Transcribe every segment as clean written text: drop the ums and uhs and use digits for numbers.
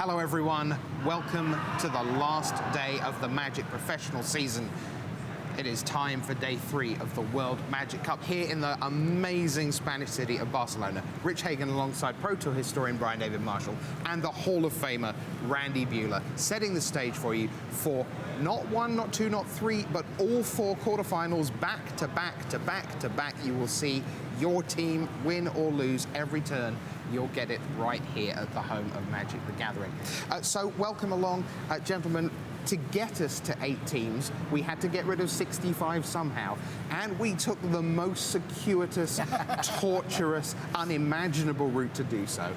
Hello everyone, welcome to the last day of the Magic professional season. It is time for day 3 of the World Magic Cup here in the amazing Spanish city of Barcelona. Rich Hagan alongside Pro Tour historian Brian David Marshall and the Hall of Famer Randy Buehler, setting the stage for you for not 1, not 2, not 3, but all 4 quarterfinals back to back to back to back. You will see your team win or lose every turn. You'll get it right here at the home of Magic the Gathering. So welcome along, gentlemen. To get us to 8 teams, we had to get rid of 65 somehow, and we took the most circuitous, torturous, unimaginable route to do so.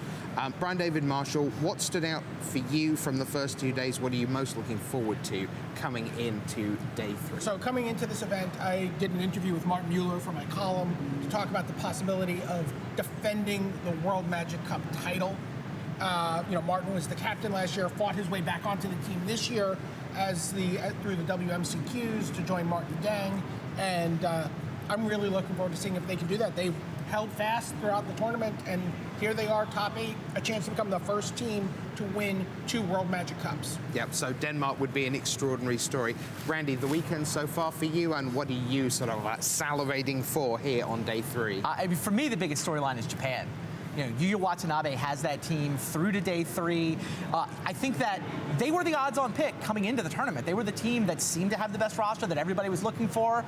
Brian David Marshall, what stood out for you from the first 2 days? What are you most looking forward to coming into day 3? So coming into this event, I did an interview with Martin Mueller for my column to talk about the possibility of defending the World Magic Cup title. Martin was the captain last year, fought his way back onto the team this year through the WMCQs to join Martin Dang, and I'm really looking forward to seeing if they can do that. They've held fast throughout the tournament, and here they are, top 8, a chance to become the first team to win 2 World Magic Cups. Yep, so Denmark would be an extraordinary story. Randy, the weekend so far for you, and what are you sort of salivating for here on day 3? For me, the biggest storyline is Japan. Yuya Watanabe has that team through to day 3. I think that they were the odds-on pick coming into the tournament. They were the team that seemed to have the best roster that everybody was looking for.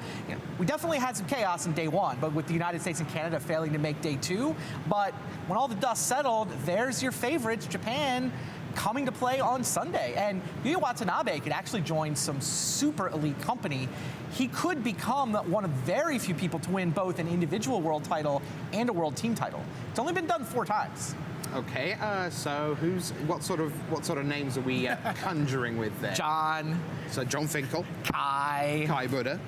We definitely had some chaos in day 1, but with the United States and Canada failing to make day 2. But when all the dust settled, there's your favorites, Japan, coming to play on Sunday. And Yuya Watanabe could actually join some super elite company. He could become one of very few people to win both an individual world title and a world team title. It's only been done 4 times. Okay, so what sort of names are we conjuring with there? John. So John Finkel. Kai Buddha.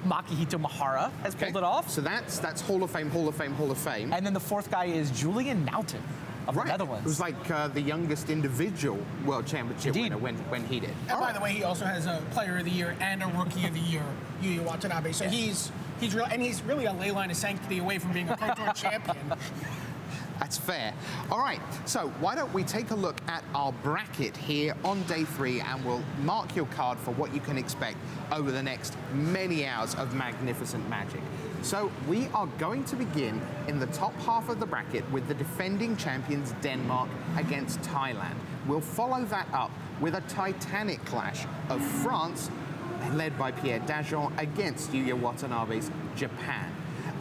Makihito Mahara has pulled it off. So that's Hall of Fame, Hall of Fame, Hall of Fame. And then the 4th guy is Julian Naughton of the Netherlands. It was like the youngest individual world championship winner when he did. And by the way, he also has a Player of the Year and a Rookie of the Year, Yuya Watanabe. So he's really a ley line of sanctity away from being a Pro Tour champion. That's fair. All right, so why don't we take a look at our bracket here on day 3, and we'll mark your card for what you can expect over the next many hours of magnificent Magic. So we are going to begin in the top half of the bracket with the defending champions Denmark against Thailand. We'll follow that up with a titanic clash of France, led by Pierre Dajon, against Yuya Watanabe's Japan.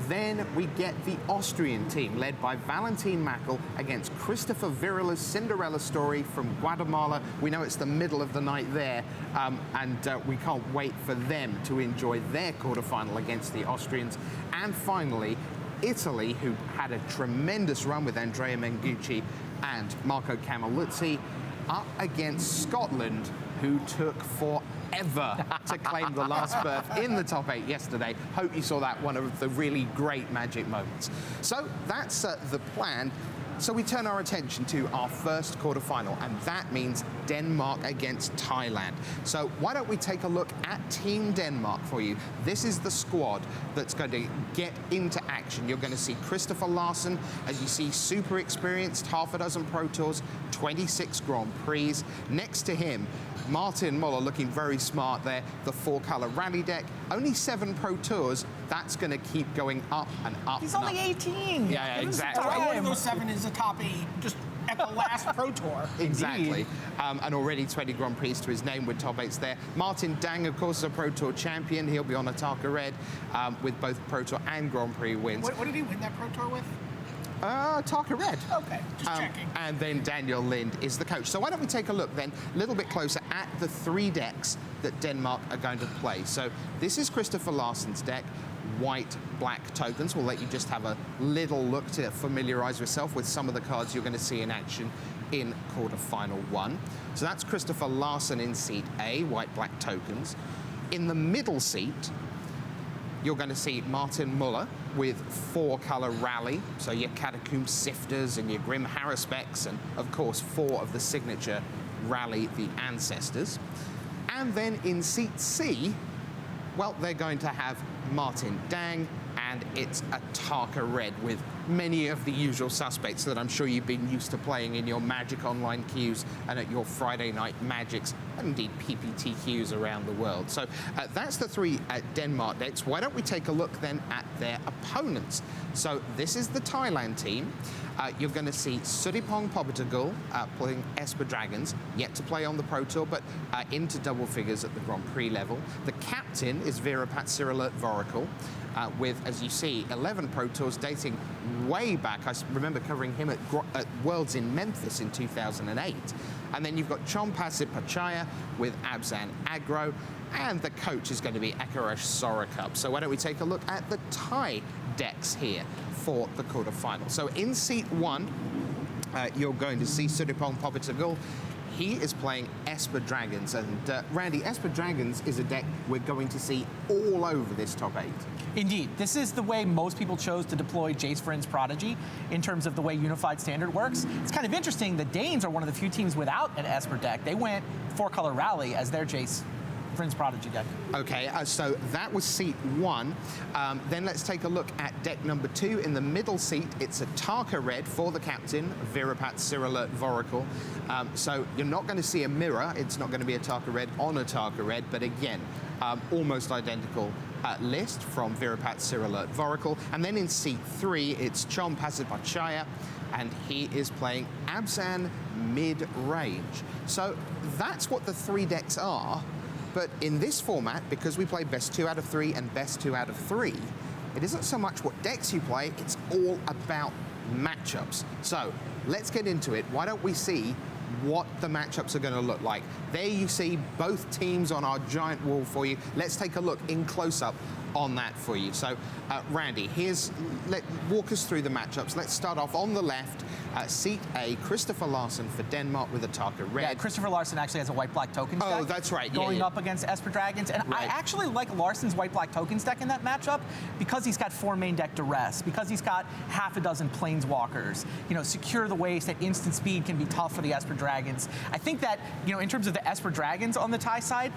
Then we get the Austrian team, led by Valentin Mackel, against Christopher Virila's Cinderella story from Guatemala. We know it's the middle of the night there, and we can't wait for them to enjoy their quarterfinal against the Austrians. And finally, Italy, who had a tremendous run with Andrea Mengucci and Marco Camilluzzi, up against Scotland, who took forever to claim the last berth in the top 8 yesterday. Hope you saw that, one of the really great Magic moments. So that's the plan. So we turn our attention to our first quarterfinal, and that means Denmark against Thailand. So why don't we take a look at Team Denmark for you? This is the squad that's going to get into action. You're going to see Christopher Larsen, as you see, super experienced, half a dozen Pro Tours, 26 Grand Prix. Next to him, Martin Muller looking very smart there, the 4-color rally deck. Only 7 Pro Tours. That's going to keep going up and up. He's only 18. Yeah, exactly. One of those 7 is a top 8, just at the last Pro Tour. Exactly. And already 20 Grand Prix to his name with top 8s there. Martin Dang, of course, is a Pro Tour champion. He'll be on Ataka Red with both Pro Tour and Grand Prix wins. What did he win that Pro Tour with? Taka Red. Okay, just checking. And then Daniel Lind is the coach. So why don't we take a look then a little bit closer at the 3 decks that Denmark are going to play. So this is Christopher Larsen's deck, white, black tokens. We'll let you just have a little look to familiarize yourself with some of the cards you're going to see in action in quarterfinal 1. So that's Christopher Larsen in seat A, white, black tokens. In the middle seat, you're going to see Martin Muller with 4-color rally, so your Catacomb Sifters and your Grim Haruspecs, and of course 4 of the signature rally, the Ancestors. And then in seat C, well, they're going to have Martin Dang and it's a Tarka red with many of the usual suspects that I'm sure you've been used to playing in your Magic Online queues and at your Friday night Magics, and indeed PPT queues around the world. So that's the three Denmark decks. Why don't we take a look then at their opponents? So this is the Thailand team. You're going to see Suripong Popitagul playing Esper Dragons, yet to play on the Pro Tour, but into double figures at the Grand Prix level. The captain is Virapat Sirila Voracle, with, as you see, 11 Pro Tours dating way back. I remember covering him at Worlds in Memphis in 2008. And then you've got Chompasip Pachaya with Abzan Agro, and the coach is going to be Akaresh Sorakup. So why don't we take a look at the Thai decks here for the quarterfinals. So in seat 1, you're going to see Suripong Popitagul. He is playing Esper Dragons, and Randy, Esper Dragons is a deck we're going to see all over this top 8. Indeed. This is the way most people chose to deploy Jace Vryn's Prodigy in terms of the way Unified Standard works. It's kind of interesting. The Danes are one of the few teams without an Esper deck. They went 4-color Rally as their Jace Vryn's Prodigy deck. Okay, so that was seat 1. Then let's take a look at deck number 2. In the middle seat, it's a Tarka red for the captain, Virapat Sirila Voracle. So you're not going to see a mirror. It's not going to be a Tarka red on a Tarka red, but again, almost identical list from Virapat Sirila Voracle. And then in seat 3, it's Chompasip Pachaya, and he is playing Abzan mid-range. So that's what the 3 decks are. But in this format, because we play best 2 out of 3 and best 2 out of 3, it isn't so much what decks you play, it's all about matchups. So let's get into it. Why don't we see what the matchups are going to look like? There you see both teams on our giant wall for you. Let's take a look in close-up on that for you. So, Randy, walk us through the matchups. Let's start off on the left. Seat A, Christopher Larsen for Denmark with a Tarka red. Yeah, Christopher Larsen actually has a white-black tokens deck. Oh, that's right. Going up against Esper Dragons. And I actually like Larsen's white-black tokens deck in that matchup because he's got 4 main deck duress, because he's got half a dozen planeswalkers. You know, secure the waste at instant speed can be tough for the Esper Dragons. I think that, you know, in terms of the Esper Dragons on the Thai side,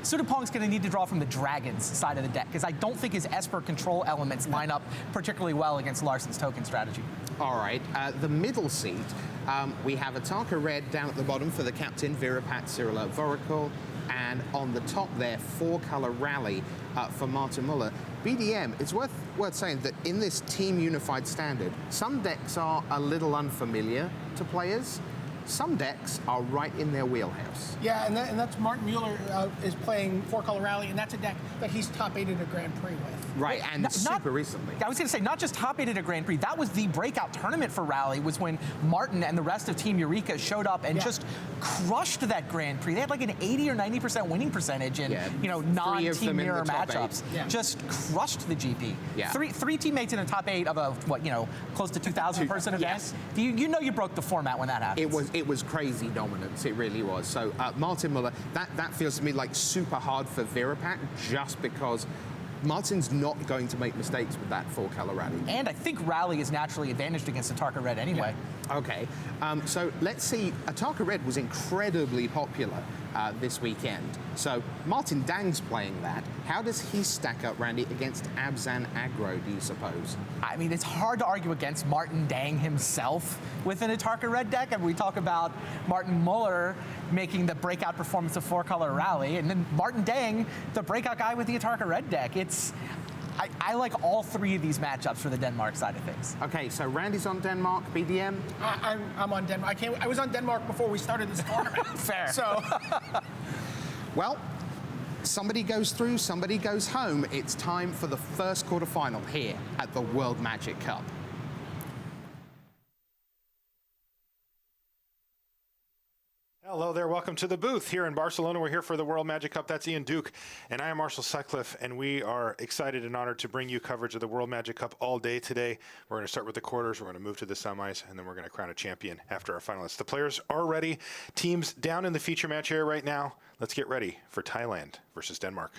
Suripong's going to need to draw from the Dragons side of the deck, because I don't think his Esper control elements line up particularly well against Larsen's token strategy. All right, the middle seat, we have a Tarka red down at the bottom for the captain, Virapat Sirila Voracle, and on the top there, 4-color Rally for Martin Muller. BDM, it's worth saying that in this Team Unified Standard, some decks are a little unfamiliar to players. Some decks are right in their wheelhouse. Yeah, and that's Martin Mueller is playing 4-color Rally, and that's a deck that he's top 8 at a Grand Prix with. Right, and super recently. I was going to say, not just top 8 at a Grand Prix, that was the breakout tournament for Rally, was when Martin and the rest of Team Eureka showed up and just crushed that Grand Prix. They had like an 80 or 90% winning percentage in non-team mirror matchups. Yeah. Just crushed the GP. Yeah. Three teammates in the top 8 of a, close to 2,000 person event. Yes. You know you broke the format when that happens. It was crazy dominance, it really was. So Martin Muller, that feels to me like super hard for Virapat, just because Martin's not going to make mistakes with that 4-color Rally. And I think Rally is naturally advantaged against a Tarka red anyway. Yeah. Okay, so let's see. Tarka red was incredibly popular this weekend. So Martin Dang's playing that. How does he stack up, Randy, against Abzan Agro, do you suppose? I mean, it's hard to argue against Martin Dang himself within a Tarka red deck. I mean, we talk about Martin Muller making the breakout performance of 4-color Rally, and then Martin Dang, the breakout guy with the Tarka red deck. I like all 3 of these matchups for the Denmark side of things. Okay, so Randy's on Denmark, BDM? I'm on Denmark. I was on Denmark before we started this tournament. Fair. So, Well, somebody goes through, somebody goes home. It's time for the first quarterfinal here at the World Magic Cup. Hello there, welcome to the booth here in Barcelona. We're here for the World Magic Cup. That's Ian Duke, and I am Marshall Sutcliffe, and we are excited and honored to bring you coverage of the World Magic Cup all day today. We're going to start with the quarters, we're going to move to the semis, and then we're going to crown a champion after our finalists. The players are ready. Teams down in the feature match area right now. Let's get ready for Thailand versus Denmark.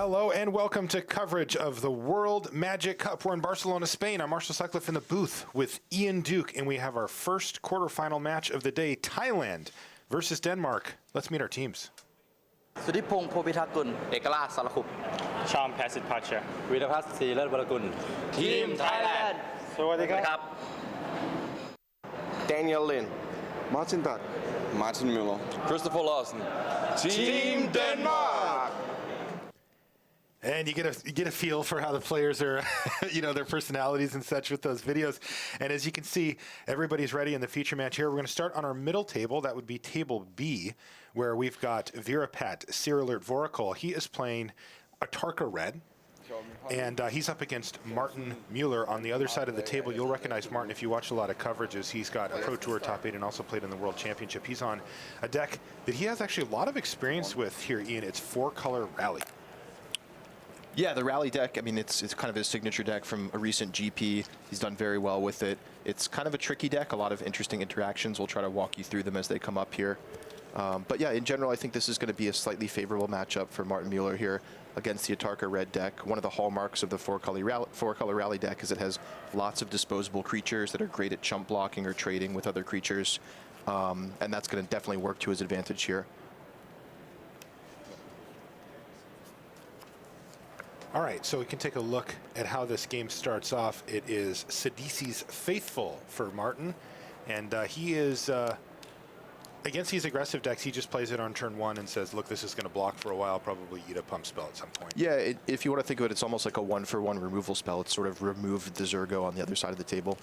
Hello and welcome to coverage of the World Magic Cup. We're in Barcelona, Spain. I'm Marshall Sutcliffe in the booth with Ian Duke, and we have our first quarterfinal match of the day, Thailand versus Denmark. Let's meet our teams. สุทธิพงษ์ โพพิทักษ์กุล เอกราช สารคุป ชาม แพสิทธิ์ พัชร์ วีรพัฒน์ ศรีเลิศวรกุล ทีมไทยแลนด์ สวัสดีครับ Daniel Lind, Martin Bak, Martin Müller, Christopher Larsen Team Denmark. And you get a feel for how the players are, their personalities and such with those videos. And as you can see, everybody's ready in the feature match here. We're going to start on our middle table. That would be table B, where we've got Virapat Cyrilert Vorakol. He is playing Atarka Red. And he's up against Martin Mueller on the other side of the table. You'll recognize Martin if you watch a lot of coverages. He's got a Pro Tour top 8 and also played in the World Championship. He's on a deck that he has actually a lot of experience with here, Ian. It's 4-color Rally. Yeah, the Rally deck, I mean, it's kind of his signature deck from a recent GP. He's done very well with it. It's kind of a tricky deck, a lot of interesting interactions. We'll try to walk you through them as they come up here. But yeah, in general, I think this is going to be a slightly favorable matchup for Martin Mueller here against the Atarka Red deck. One of the hallmarks of the four-color Rally deck is it has lots of disposable creatures that are great at chump blocking or trading with other creatures. And that's going to definitely work to his advantage here. All right, so we can take a look at how this game starts off. It is Sidisi's Faithful for Martin, and he is, against these aggressive decks, he just plays it on turn 1 and says, look, this is going to block for a while, probably eat a pump spell at some point. Yeah, if you want to think of it, it's almost like a 1-for-1 removal spell. It's sort of removed the Zergo on the other side of the table.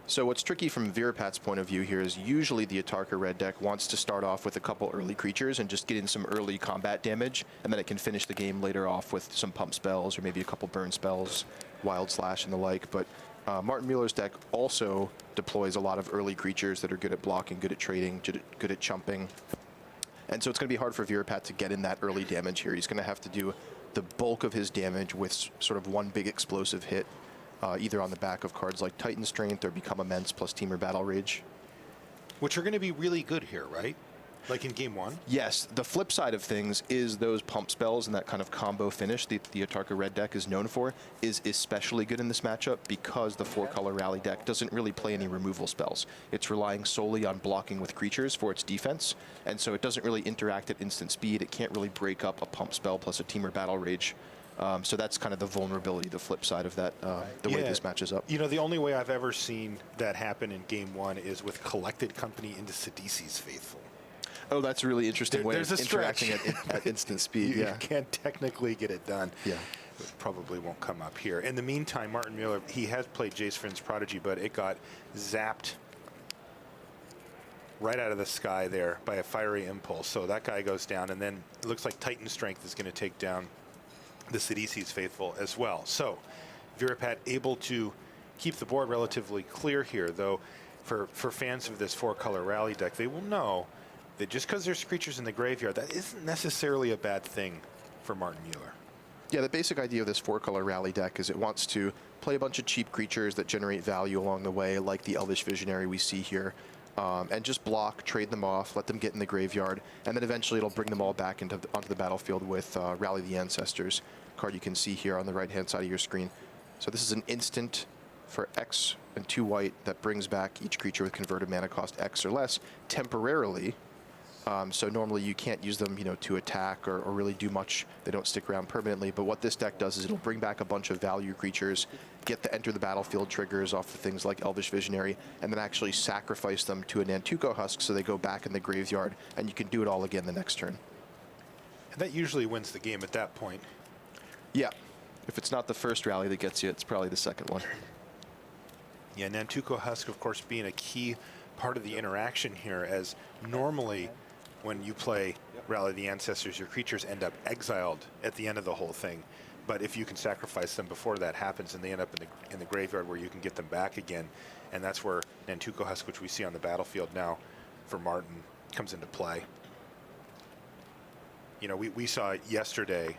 So what's tricky from Virapat's point of view here is usually the Atarka Red deck wants to start off with a couple early creatures and just get in some early combat damage, and then it can finish the game later off with some pump spells or maybe a couple burn spells, Wild Slash and the like. But Martin Mueller's deck also deploys a lot of early creatures that are good at blocking, good at trading, good at chumping. And so it's going to be hard for Virapat to get in that early damage here. He's going to have to do the bulk of his damage with sort of one big explosive hit. Either on the back of cards like Titan Strength or Become Immense plus Teamer Battle Rage. Which are going to be really good here, right? Like in game 1? Yes. The flip side of things is those pump spells and that kind of combo finish the Atarka Red deck is known for is especially good in this matchup because the 4-color Rally deck doesn't really play any removal spells. It's relying solely on blocking with creatures for its defense, and so it doesn't really interact at instant speed. It can't really break up a pump spell plus a Teamer Battle Rage. So that's kind of the vulnerability, the flip side of that, the way this matches up. You know, the only way I've ever seen that happen in game 1 is with Collected Company into Sidisi's Faithful. Oh, that's a really interesting way of interacting at instant speed. You can't technically get it done. Yeah. It probably won't come up here. In the meantime, Martin Mueller, he has played Jace Vryn's Prodigy, but it got zapped right out of the sky there by a Fiery Impulse. So that guy goes down, and then it looks like Titan Strength is going to take down the Sidisi's Faithful as well. So Virapat able to keep the board relatively clear here, though for fans of this 4-color Rally deck, they will know that just because there's creatures in the graveyard, that isn't necessarily a bad thing for Martin Mueller. Yeah, the basic idea of this 4-color Rally deck is it wants to play a bunch of cheap creatures that generate value along the way, like the Elvish Visionary we see here, and just block, trade them off, let them get in the graveyard, and then eventually it'll bring them all back onto the battlefield with Rally the Ancestors, card you can see here on the right-hand side of your screen. So this is an instant for X and 2 white that brings back each creature with converted mana cost X or less temporarily. So normally you can't use them, to attack or really do much. They don't stick around permanently. But what this deck does is it'll bring back a bunch of value creatures, get the enter the battlefield triggers off of things like Elvish Visionary, and then actually sacrifice them to a Nantuko Husk so they go back in the graveyard, and you can do it all again the next turn. And that usually wins the game at that point. Yeah. If it's not the first Rally that gets you, it's probably the second one. Yeah, Nantuko Husk, of course, being a key part of the interaction here, as normally when you play Rally the Ancestors, your creatures end up exiled at the end of the whole thing. But if you can sacrifice them before that happens and they end up in the graveyard where you can get them back again, and that's where Nantuko Husk, which we see on the battlefield now for Martin, comes into play. We saw yesterday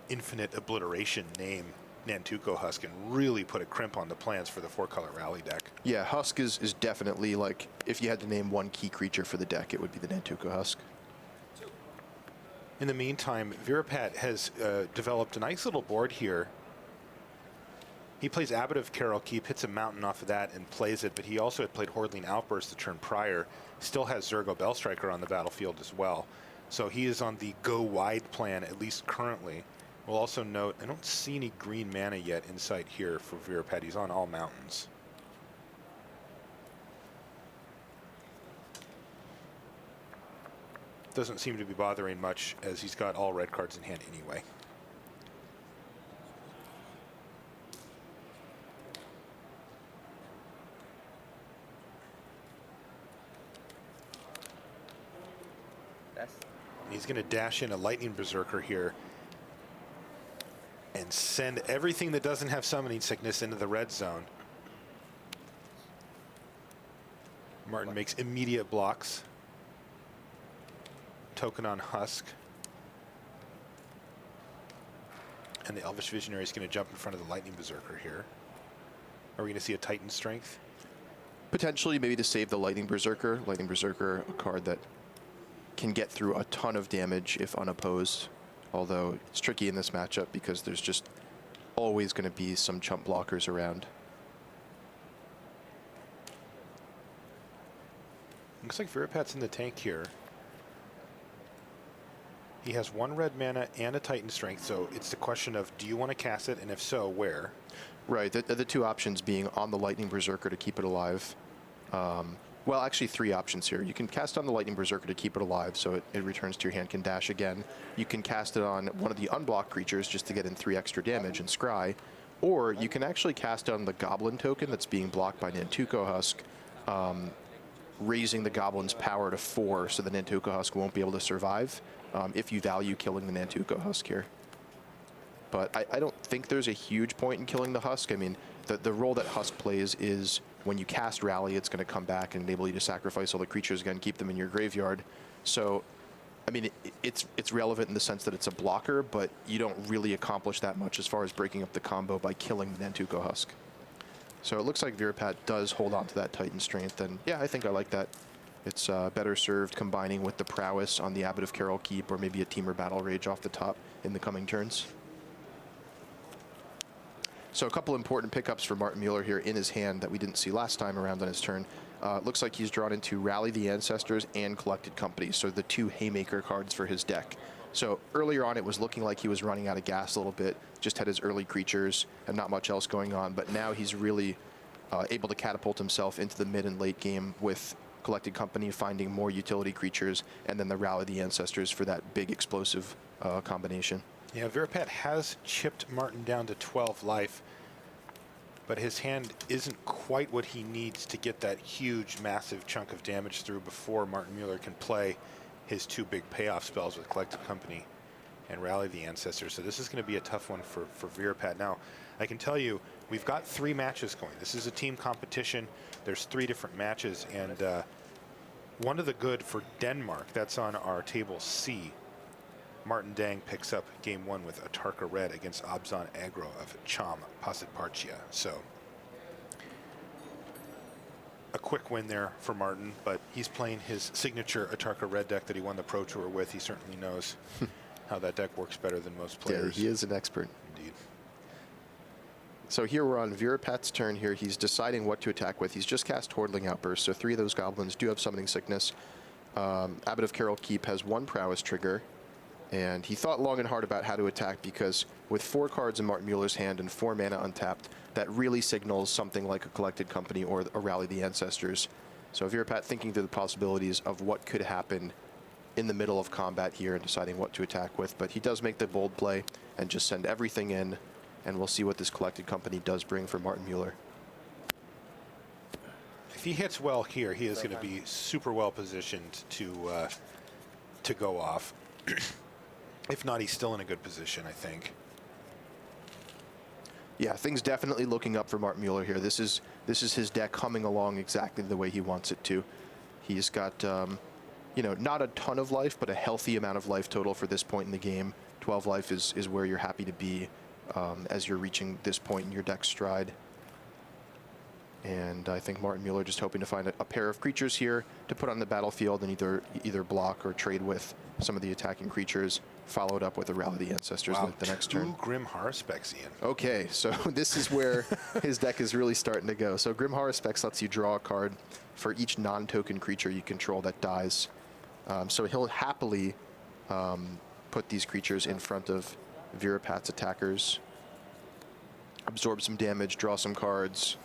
Infinite Obliteration name Nantuko Husk and really put a crimp on the plans for the 4-color Rally deck. Yeah, Husk is definitely, like, if you had to name one key creature for the deck, it would be the Nantuko Husk. In the meantime, Virapat has developed a nice little board here. He plays Abbot of Carol Keep, hits a mountain off of that and plays it, but he also had played Hordling Outburst the turn prior. Still has Zergo Bellstriker on the battlefield as well. So he is on the go wide plan, at least currently. We'll also note, I don't see any green mana yet in sight here for Virapat. He's on all mountains. Doesn't seem to be bothering much as he's got all red cards in hand anyway. He's going to dash in a Lightning Berserker here and send everything that doesn't have Summoning Sickness into the red zone. Martin makes immediate blocks. Token on Husk. And the Elvish Visionary is going to jump in front of the Lightning Berserker here. Are we going to see a Titan Strength? Potentially, maybe to save the Lightning Berserker. Lightning Berserker, a card that can get through a ton of damage if unopposed. Although it's tricky in this matchup because there's just always going to be some chump blockers around. Looks like Virapat's in the tank here. He has 1 red mana and a Titan Strength, so it's the question of, do you want to cast it, and if so, where? Right, the two options being on the Lightning Berserker to keep it alive. Well, actually 3 options here. You can cast on the Lightning Berserker to keep it alive, so it returns to your hand, can dash again. You can cast it on one of the unblocked creatures just to get in 3 extra damage and scry. Or you can actually cast on the Goblin token that's being blocked by Nantuko Husk, raising the Goblin's power to 4 so the Nantuko Husk won't be able to survive if you value killing the Nantuko Husk here. But I don't think there's a huge point in killing the Husk. I mean, the role that Husk plays is when you cast Rally, it's going to come back and enable you to sacrifice all the creatures again, keep them in your graveyard. So, I mean, it's relevant in the sense that it's a blocker, but you don't really accomplish that much as far as breaking up the combo by killing the Nantuko Husk. So it looks like Virapat does hold on to that Titan Strength, and yeah, I think I like that. It's better served combining with the prowess on the Abbot of Carol Keep or maybe a Teamer Battle Rage off the top in the coming turns. So a couple important pickups for Martin Mueller here in his hand that we didn't see last time around on his turn. Looks like he's drawn into Rally the Ancestors and Collected Company, so the 2 Haymaker cards for his deck. So earlier on, it was looking like he was running out of gas a little bit, just had his early creatures and not much else going on, but now he's really able to catapult himself into the mid and late game with Collected Company, finding more utility creatures, and then the Rally the Ancestors for that big explosive combination. Yeah, Virapat has chipped Martin down to 12 life, but his hand isn't quite what he needs to get that huge, massive chunk of damage through before Martin Mueller can play his 2 big payoff spells with Collective Company and Rally the Ancestors. So this is going to be a tough one for Virapat. Now, I can tell you, we've got 3 matches going. This is a team competition. There's 3 different matches, and one of the good for Denmark, that's on our table C. Martin Dang picks up game 1 with Atarka Red against Abzan Aggro of Cham Pasitparchia. So a quick win there for Martin, but he's playing his signature Atarka Red deck that he won the Pro Tour with. He certainly knows how that deck works better than most players. Yeah, he is an expert. Indeed. So here we're on Virapat's turn here. He's deciding what to attack with. He's just cast Hordling Outburst, so 3 of those goblins do have Summoning Sickness. Abbot of Carol Keep has 1 Prowess trigger. And he thought long and hard about how to attack because with 4 cards in Martin Mueller's hand and 4 mana untapped, that really signals something like a Collected Company or a Rally the Ancestors. So Virapat thinking through the possibilities of what could happen in the middle of combat here and deciding what to attack with. But he does make the bold play and just send everything in, and we'll see what this Collected Company does bring for Martin Mueller. If he hits well here, he is going to be super well positioned to go off. If not, he's still in a good position, I think. Yeah, things definitely looking up for Martin Mueller here. This is his deck coming along exactly the way he wants it to. He's got, you know, not a ton of life, but a healthy amount of life total for this point in the game. 12 life is where you're happy to be as you're reaching this point in your deck stride. And I think Martin Mueller just hoping to find a pair of creatures here to put on the battlefield and either block or trade with some of the attacking creatures, followed up with a Rally the Ancestors the next turn. 2 Grim Haruspecs, Ian. Okay, so this is where his deck is really starting to go. So Grim Haruspecs lets you draw a card for each non-token creature you control that dies. So he'll happily put these creatures in front of Virapat's attackers, absorb some damage, draw some cards,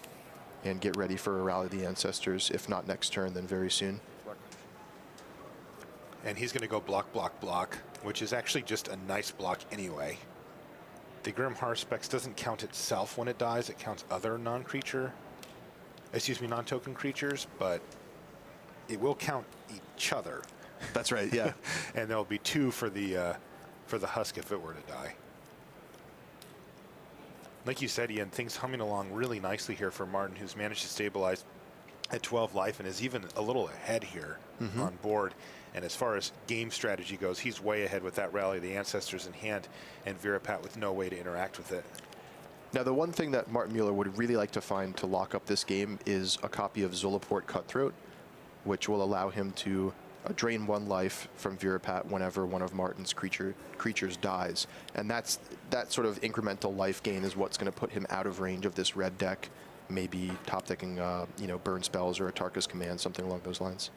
and get ready for a Rally the Ancestors. If not next turn, then very soon. And he's going to go block, block, block, which is actually just a nice block anyway. The Grim Haruspecs doesn't count itself when it dies. It counts other non-token creatures, but it will count each other. That's right, yeah. And there'll be 2 for the Husk if it were to die. Like you said, Ian, things humming along really nicely here for Martin, who's managed to stabilize at 12 life and is even a little ahead here on board. And as far as game strategy goes, he's way ahead with that Rally of the Ancestors in hand, and Virapat with no way to interact with it. Now, the one thing that Martin Mueller would really like to find to lock up this game is a copy of Zulaport Cutthroat, which will allow him to drain 1 life from Virapat whenever one of Martin's creatures dies. And that sort of incremental life gain is what's going to put him out of range of this red deck, maybe top decking burn spells or a Tarka's Command, something along those lines.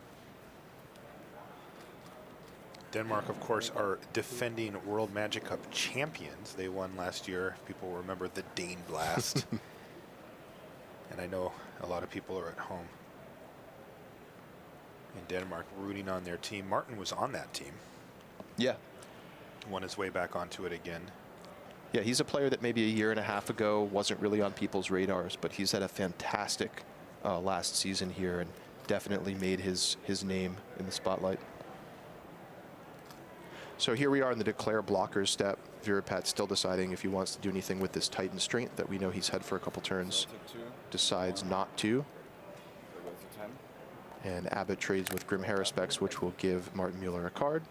Denmark, of course, are defending World Magic Cup champions. They won last year. People remember the Dane Blast. And I know a lot of people are at home in Denmark rooting on their team. Martin was on that team. Yeah. Won his way back onto it again. Yeah, he's a player that maybe a year and a half ago wasn't really on people's radars, but he's had a fantastic last season here and definitely made his name in the spotlight. So here we are in the declare blockers step. Virapat's still deciding if he wants to do anything with this Titan Strength that we know he's had for a couple turns. Decides not to. And Abbott trades with Grim Haruspecs, which will give Martin Mueller a card.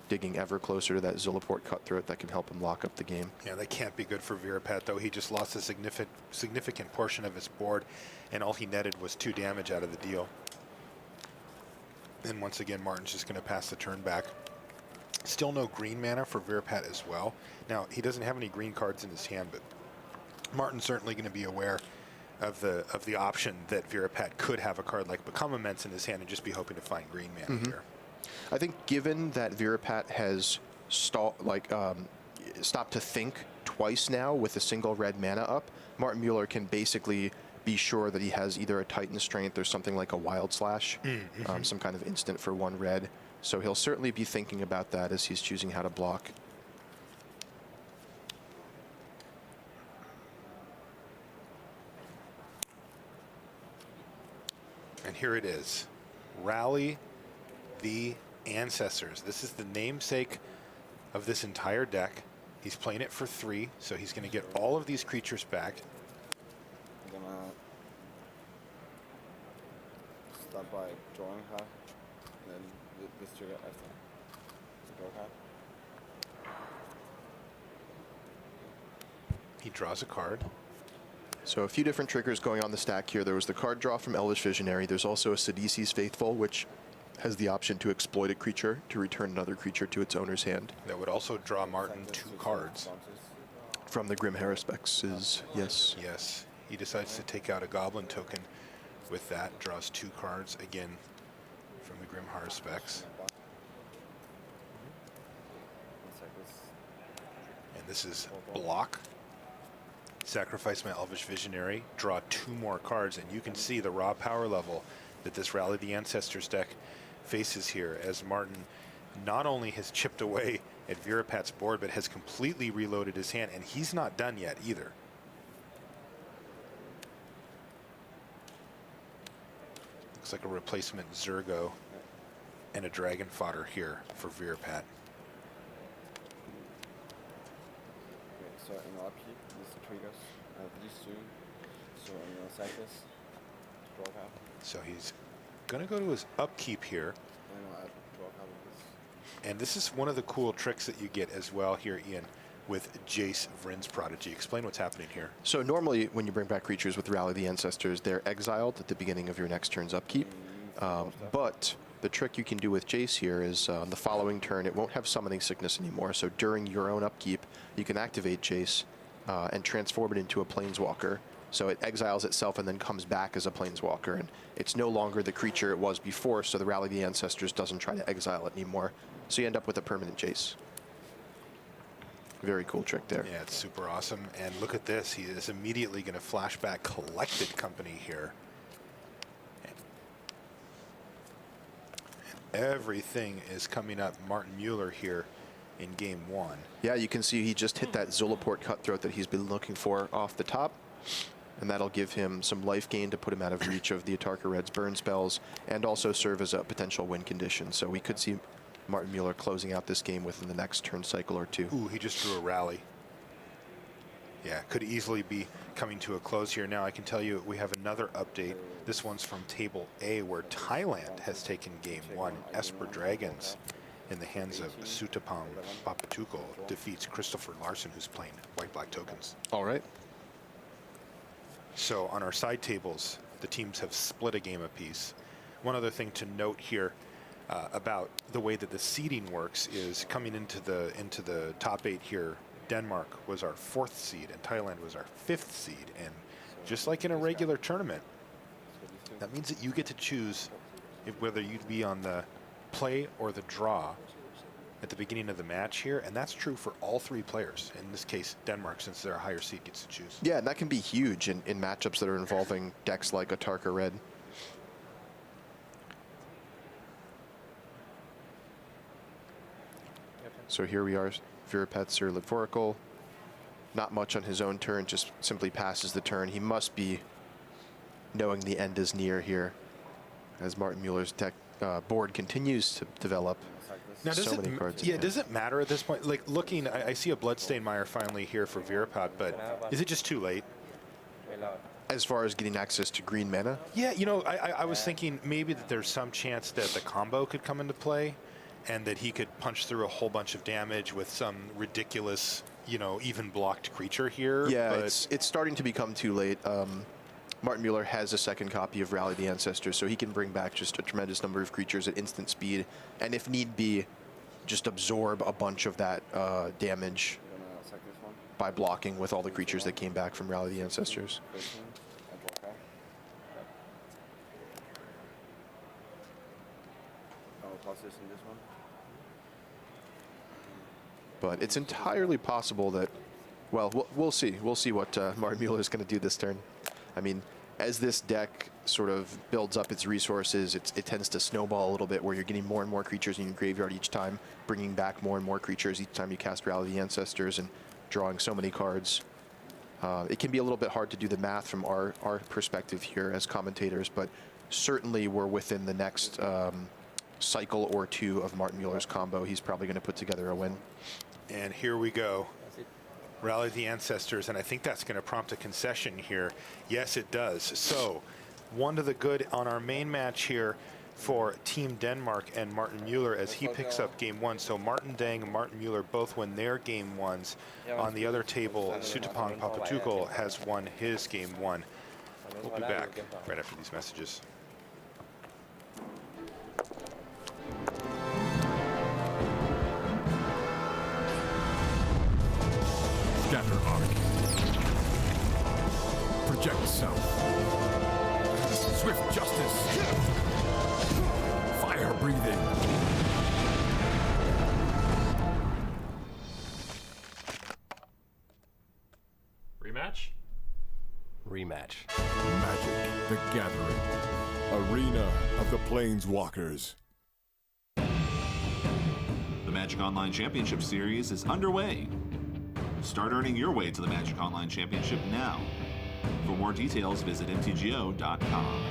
Digging ever closer to that Zulaport Cutthroat that can help him lock up the game. Yeah, that can't be good for Virapat, though. He just lost a significant portion of his board, and all he netted was 2 damage out of the deal. And once again, Martin's just going to pass the turn back. Still no green mana for Virapat as well. Now, he doesn't have any green cards in his hand, but Martin's certainly going to be aware of the option that Virapat could have a card like Become Immense in his hand and just be hoping to find green mana here. I think given that Virapat has stopped to think twice now with a single red mana up, Martin Mueller can basically be sure that he has either a Titan Strength or something like a Wild Slash, some kind of instant for 1 red. So he'll certainly be thinking about that as he's choosing how to block. And here it is. Rally the Ancestors. This is the namesake of this entire deck. He's playing it for 3, so he's going to get all of these creatures back. I'm gonna start by drawing her, and then this trigger after. Draw card. He draws a card. So a few different triggers going on the stack here. There was the card draw from Elvish Visionary. There's also a Sidisi's Faithful, which has the option to exploit a creature to return another creature to its owner's hand. That would also draw Martin 2 cards. From the Grim Haruspecs, yes. Yes, he decides to take out a Goblin token with that, draws 2 cards again from the Grim Haruspecs. And this is block. Sacrifice my Elvish Visionary, draw 2 more cards, and you can see the raw power level that this Rally the Ancestors deck faces here, as Martin not only has chipped away at Virapat's board, but has completely reloaded his hand, and he's not done yet either. Looks like a replacement Zergo and a Dragon Fodder here for Virapat. So in our peak, these triggers these 2. So I'm gonna sack this. Draw card. So he's going to go to his upkeep here. And I'll draw card with this. And this is one of the cool tricks that you get as well here, Ian. with Jace Vryn's Prodigy. Explain what's happening here. So normally when you bring back creatures with Rally the Ancestors, they're exiled at the beginning of your next turn's upkeep. But the trick you can do with Jace here is on the following turn, it won't have Summoning Sickness anymore. So during your own upkeep, you can activate Jace and transform it into a Planeswalker. So it exiles itself and then comes back as a Planeswalker. And it's no longer the creature it was before, so the Rally the Ancestors doesn't try to exile it anymore. So you end up with a permanent Jace. Very cool trick there. Yeah, it's super awesome. And look at this. He is immediately going to flashback Collected Company here. And everything is coming up Martin Mueller here in game 1. Yeah, you can see he just hit that Zulaport Cutthroat that he's been looking for off the top. And that'll give him some life gain to put him out of reach of the Atarka Red's burn spells and also serve as a potential win condition. So we could see Martin Mueller closing out this game within the next turn cycle or two. Ooh, he just drew a rally. Yeah, could easily be coming to a close here. Now I can tell you we have another update. This one's from Table A, where Thailand has taken game 1. Esper Dragons, in the hands of Sutapong Papatuko, defeats Christopher Larson, who's playing white-black tokens. All right. So on our side tables, the teams have split a game apiece. One other thing to note here about the way that the seeding works is coming into the top 8 here. Denmark was our 4th seed and Thailand was our 5th seed. And just like in a regular tournament, that means that you get to choose whether you'd be on the play or the draw at the beginning of the match here. And that's true for all 3 players. In this case, Denmark, since they're a higher seed, gets to choose. Yeah, and that can be huge in matchups that are involving decks like Atarka Red. So here we are, Virapetzer, Lidvorical. Not much on his own turn, just simply passes the turn. He must be knowing the end is near here as Martin Mueller's deck board continues to develop. Now, does so many cards. does it matter at this point? Like looking, I see a Bloodstained Mire finally here for Virapet, but is it just too late? As far as getting access to green mana? Yeah, you know, I was thinking maybe that there's some chance that the combo could come into play and that he could punch through a whole bunch of damage with some ridiculous, you know, even blocked creature here. Yeah, but it's starting to become too late. Martin Mueller has a second copy of Rally the Ancestors, so he can bring back just a tremendous number of creatures at instant speed, and if need be, just absorb a bunch of that damage by blocking with all the creatures that came back from Rally the Ancestors. But it's entirely possible that, well, we'll see. We'll see what Martin Mueller is going to do this turn. I mean, as this deck sort of builds up its resources, it tends to snowball a little bit where you're getting more and more creatures in your graveyard each time, bringing back more and more creatures each time you cast Rally the Ancestors and drawing so many cards. It can be a little bit hard to do the math from our perspective here as commentators, but certainly we're within the next cycle or two of Martin Mueller's combo. He's probably going to put together a win. And here we go. Rally the Ancestors, and I think that's going to prompt a concession here. Yes, it does. So, 1 to the good on our main match here for Team Denmark and Martin Mueller as he picks up game 1. So Martin Dang and Martin Mueller both win their game 1s. On the other table, Sutapong Papatuko has won his game 1. We'll be back right after these messages. Scatter Arc. Project Self. Swift Justice. Fire Breathing. Rematch? Rematch. Magic the Gathering. Arena of the Planeswalkers. The Magic Online Championship Series is underway. Start earning your way to the Magic Online Championship now. For more details, visit mtgo.com.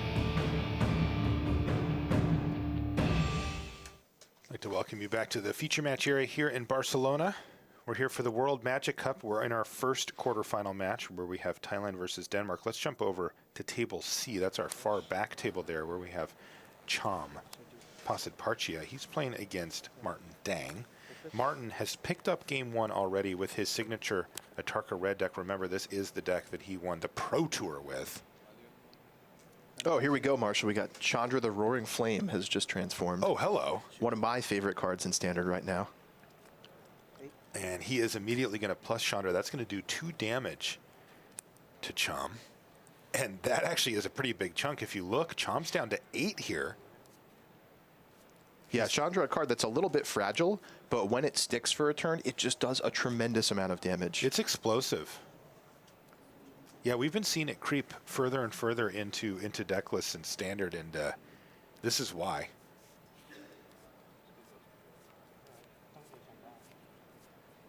I'd like to welcome you back to the feature match area here in Barcelona. We're here for the World Magic Cup. We're in our first quarterfinal match where we have Thailand versus Denmark. Let's jump over to table C. That's our far back table there where we have Chom Pasid Parchia. He's playing against Martin Dang. Martin has picked up game 1 already with his signature Atarka red deck. Remember, this is the deck that he won the Pro Tour with. Oh, here we go, Marshall. We got Chandra the Roaring Flame has just transformed. Oh, hello. One of my favorite cards in Standard right now. And he is immediately going to plus Chandra. That's going to do 2 damage to Chom. And that actually is a pretty big chunk. If you look, Chom's down to 8 here. Yeah, Chandra, a card that's a little bit fragile, but when it sticks for a turn, it just does a tremendous amount of damage. It's explosive. Yeah, we've been seeing it creep further and further into deck lists and Standard, and this is why.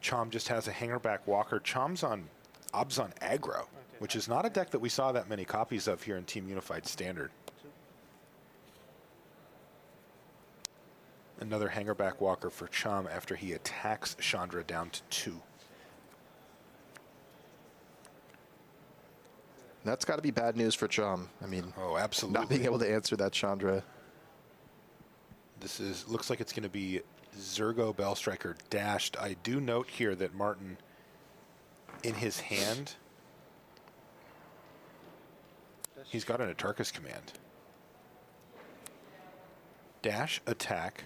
Chom just has a Hangerback Walker. Chom's on Obs on aggro, which is not a deck that we saw that many copies of here in Team Unified Standard. Another Hangerback Walker for Chom after he attacks Chandra down to 2. That's got to be bad news for Chom. I mean, oh, absolutely. Not being able to answer that Chandra. This looks like it's going to be Zergo Bellstriker dashed. I do note here that Martin, in his hand, he's got an Atarka's Command. Dash, attack,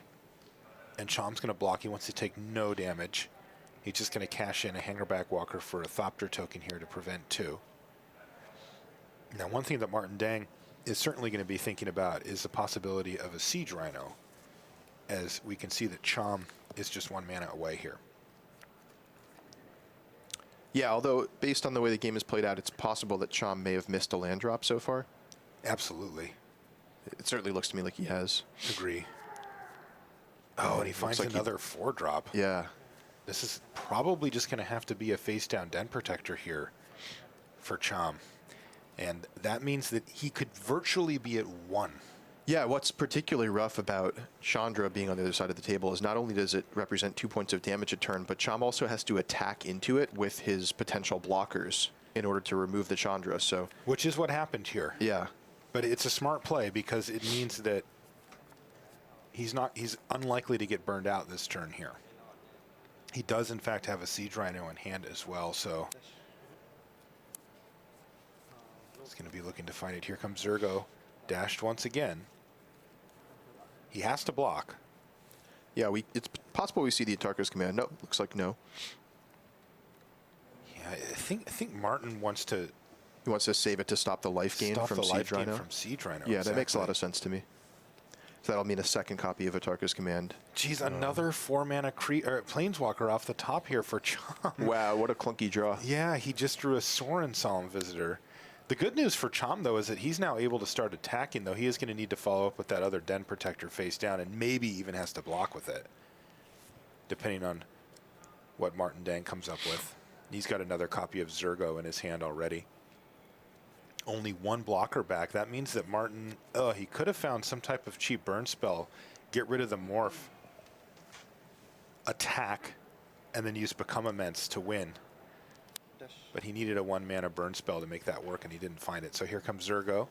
and Chom's going to block. He wants to take no damage. He's just going to cash in a Hangerback Walker for a Thopter token here to prevent 2. Now, one thing that Martin Dang is certainly going to be thinking about is the possibility of a Siege Rhino, as we can see that Chom is just 1 mana away here. Yeah, although based on the way the game is played out, it's possible that Chom may have missed a land drop so far. Absolutely. It certainly looks to me like he has. Agree. Oh, and he finds like another 4-drop. Yeah. This is probably just going to have to be a face-down Den Protector here for Chom. And that means that he could virtually be at 1. Yeah, what's particularly rough about Chandra being on the other side of the table is not only does it represent 2 points of damage a turn, but Chom also has to attack into it with his potential blockers in order to remove the Chandra. So, which is what happened here. Yeah. But it's a smart play because it means that he's unlikely to get burned out this turn here. He does, in fact, have a Siege Rhino in hand as well, so he's going to be looking to find it. Here comes Zergo, dashed once again. He has to block. Yeah, it's possible we see the Atarka's Command. No, looks like no. Yeah, I think Martin wants to. He wants to save it to stop the life gain from Siege Rhino. From Siege Rhino. Yeah, that makes a lot of sense to me. So that'll mean a second copy of Atarka's Command. Geez, another 4-mana Planeswalker off the top here for Chom. Wow, what a clunky draw. Yeah, he just drew a Sorin Solemn Visitor. The good news for Chom, though, is that he's now able to start attacking, though he is going to need to follow up with that other Den Protector face down, and maybe even has to block with it, depending on what Martin Dang comes up with. He's got another copy of Zergo in his hand already. Only 1 blocker back. That means that Martin, he could have found some type of cheap burn spell, get rid of the morph, attack, and then use Become Immense to win. But he needed a 1-mana burn spell to make that work, and he didn't find it. So here comes Zergo.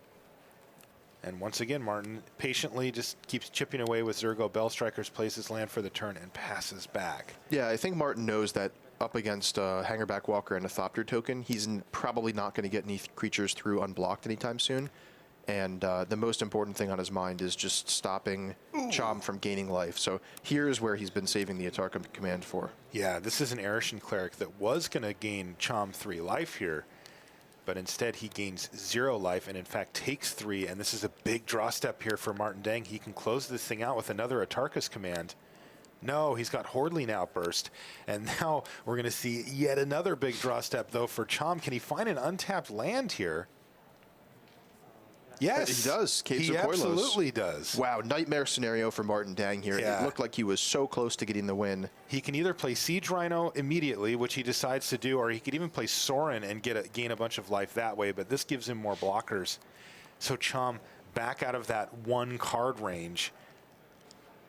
And once again, Martin patiently just keeps chipping away with Zergo. Bellstrikers, plays his land for the turn, and passes back. Yeah, I think Martin knows that up against a Hangerback Walker and a Thopter token, he's probably not going to get any creatures through unblocked anytime soon. And the most important thing on his mind is just stopping Chom from gaining life. So here's where he's been saving the Atarka Command for. Yeah, this is an Erishan Cleric that was going to gain Chom 3 life here, but instead he gains 0 life and in fact takes 3, and this is a big draw step here for Martin Dang. He can close this thing out with another Atarka's Command. No, he's got Hordling Outburst, and now we're going to see yet another big draw step, though, for Chom. Can he find an untapped land here? Yes, he does. Caves of Koilos. He absolutely does. Wow, nightmare scenario for Martin Dang here. Yeah. It looked like he was so close to getting the win. He can either play Siege Rhino immediately, which he decides to do, or he could even play Sorin and gain a bunch of life that way, but this gives him more blockers. So Chom back out of that 1 card range.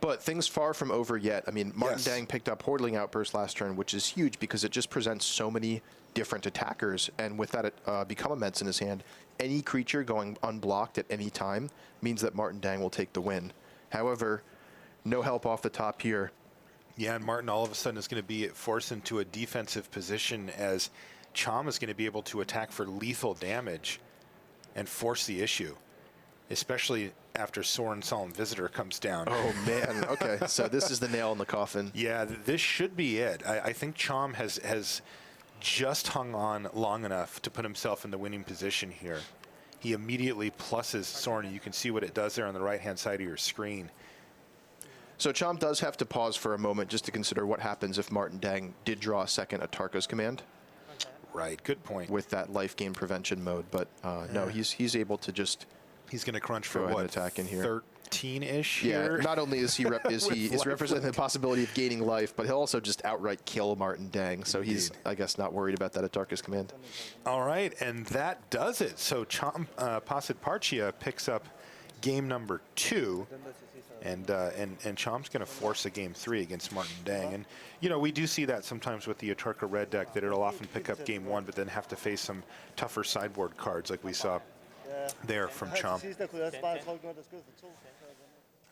But things far from over yet. I mean, Martin Dang picked up Hordling Outburst last turn, which is huge because it just presents so many different attackers. And with that Become Immense in his hand, any creature going unblocked at any time means that Martin Dang will take the win. However, no help off the top here. Yeah, and Martin all of a sudden is going to be forced into a defensive position as Chom is going to be able to attack for lethal damage and force the issue, especially after Soren Solemn Visitor comes down. Oh, man. Okay, so this is the nail in the coffin. Yeah, this should be it. I think Chom has just hung on long enough to put himself in the winning position here. He immediately pluses Soren. You can see what it does there on the right-hand side of your screen. So Chom does have to pause for a moment just to consider what happens if Martin Dang did draw a second Atarka's command. Right, good point. With that life gain prevention mode, but no, he's able to just. He's going to crunch for what? Attack in here. 13-ish here. Yeah. Not only is he is representing the possibility of gaining life, but he'll also just outright kill Martin Dang. So he's, I guess, not worried about that Atarka's command. All right, and that does it. So Chom Pasitparchia picks up game number 2. And Chom's going to force a game 3 against Martin Dang. And, you know, we do see that sometimes with the Atarka red deck, that it'll often pick up game 1, but then have to face some tougher sideboard cards like we saw there from Chom.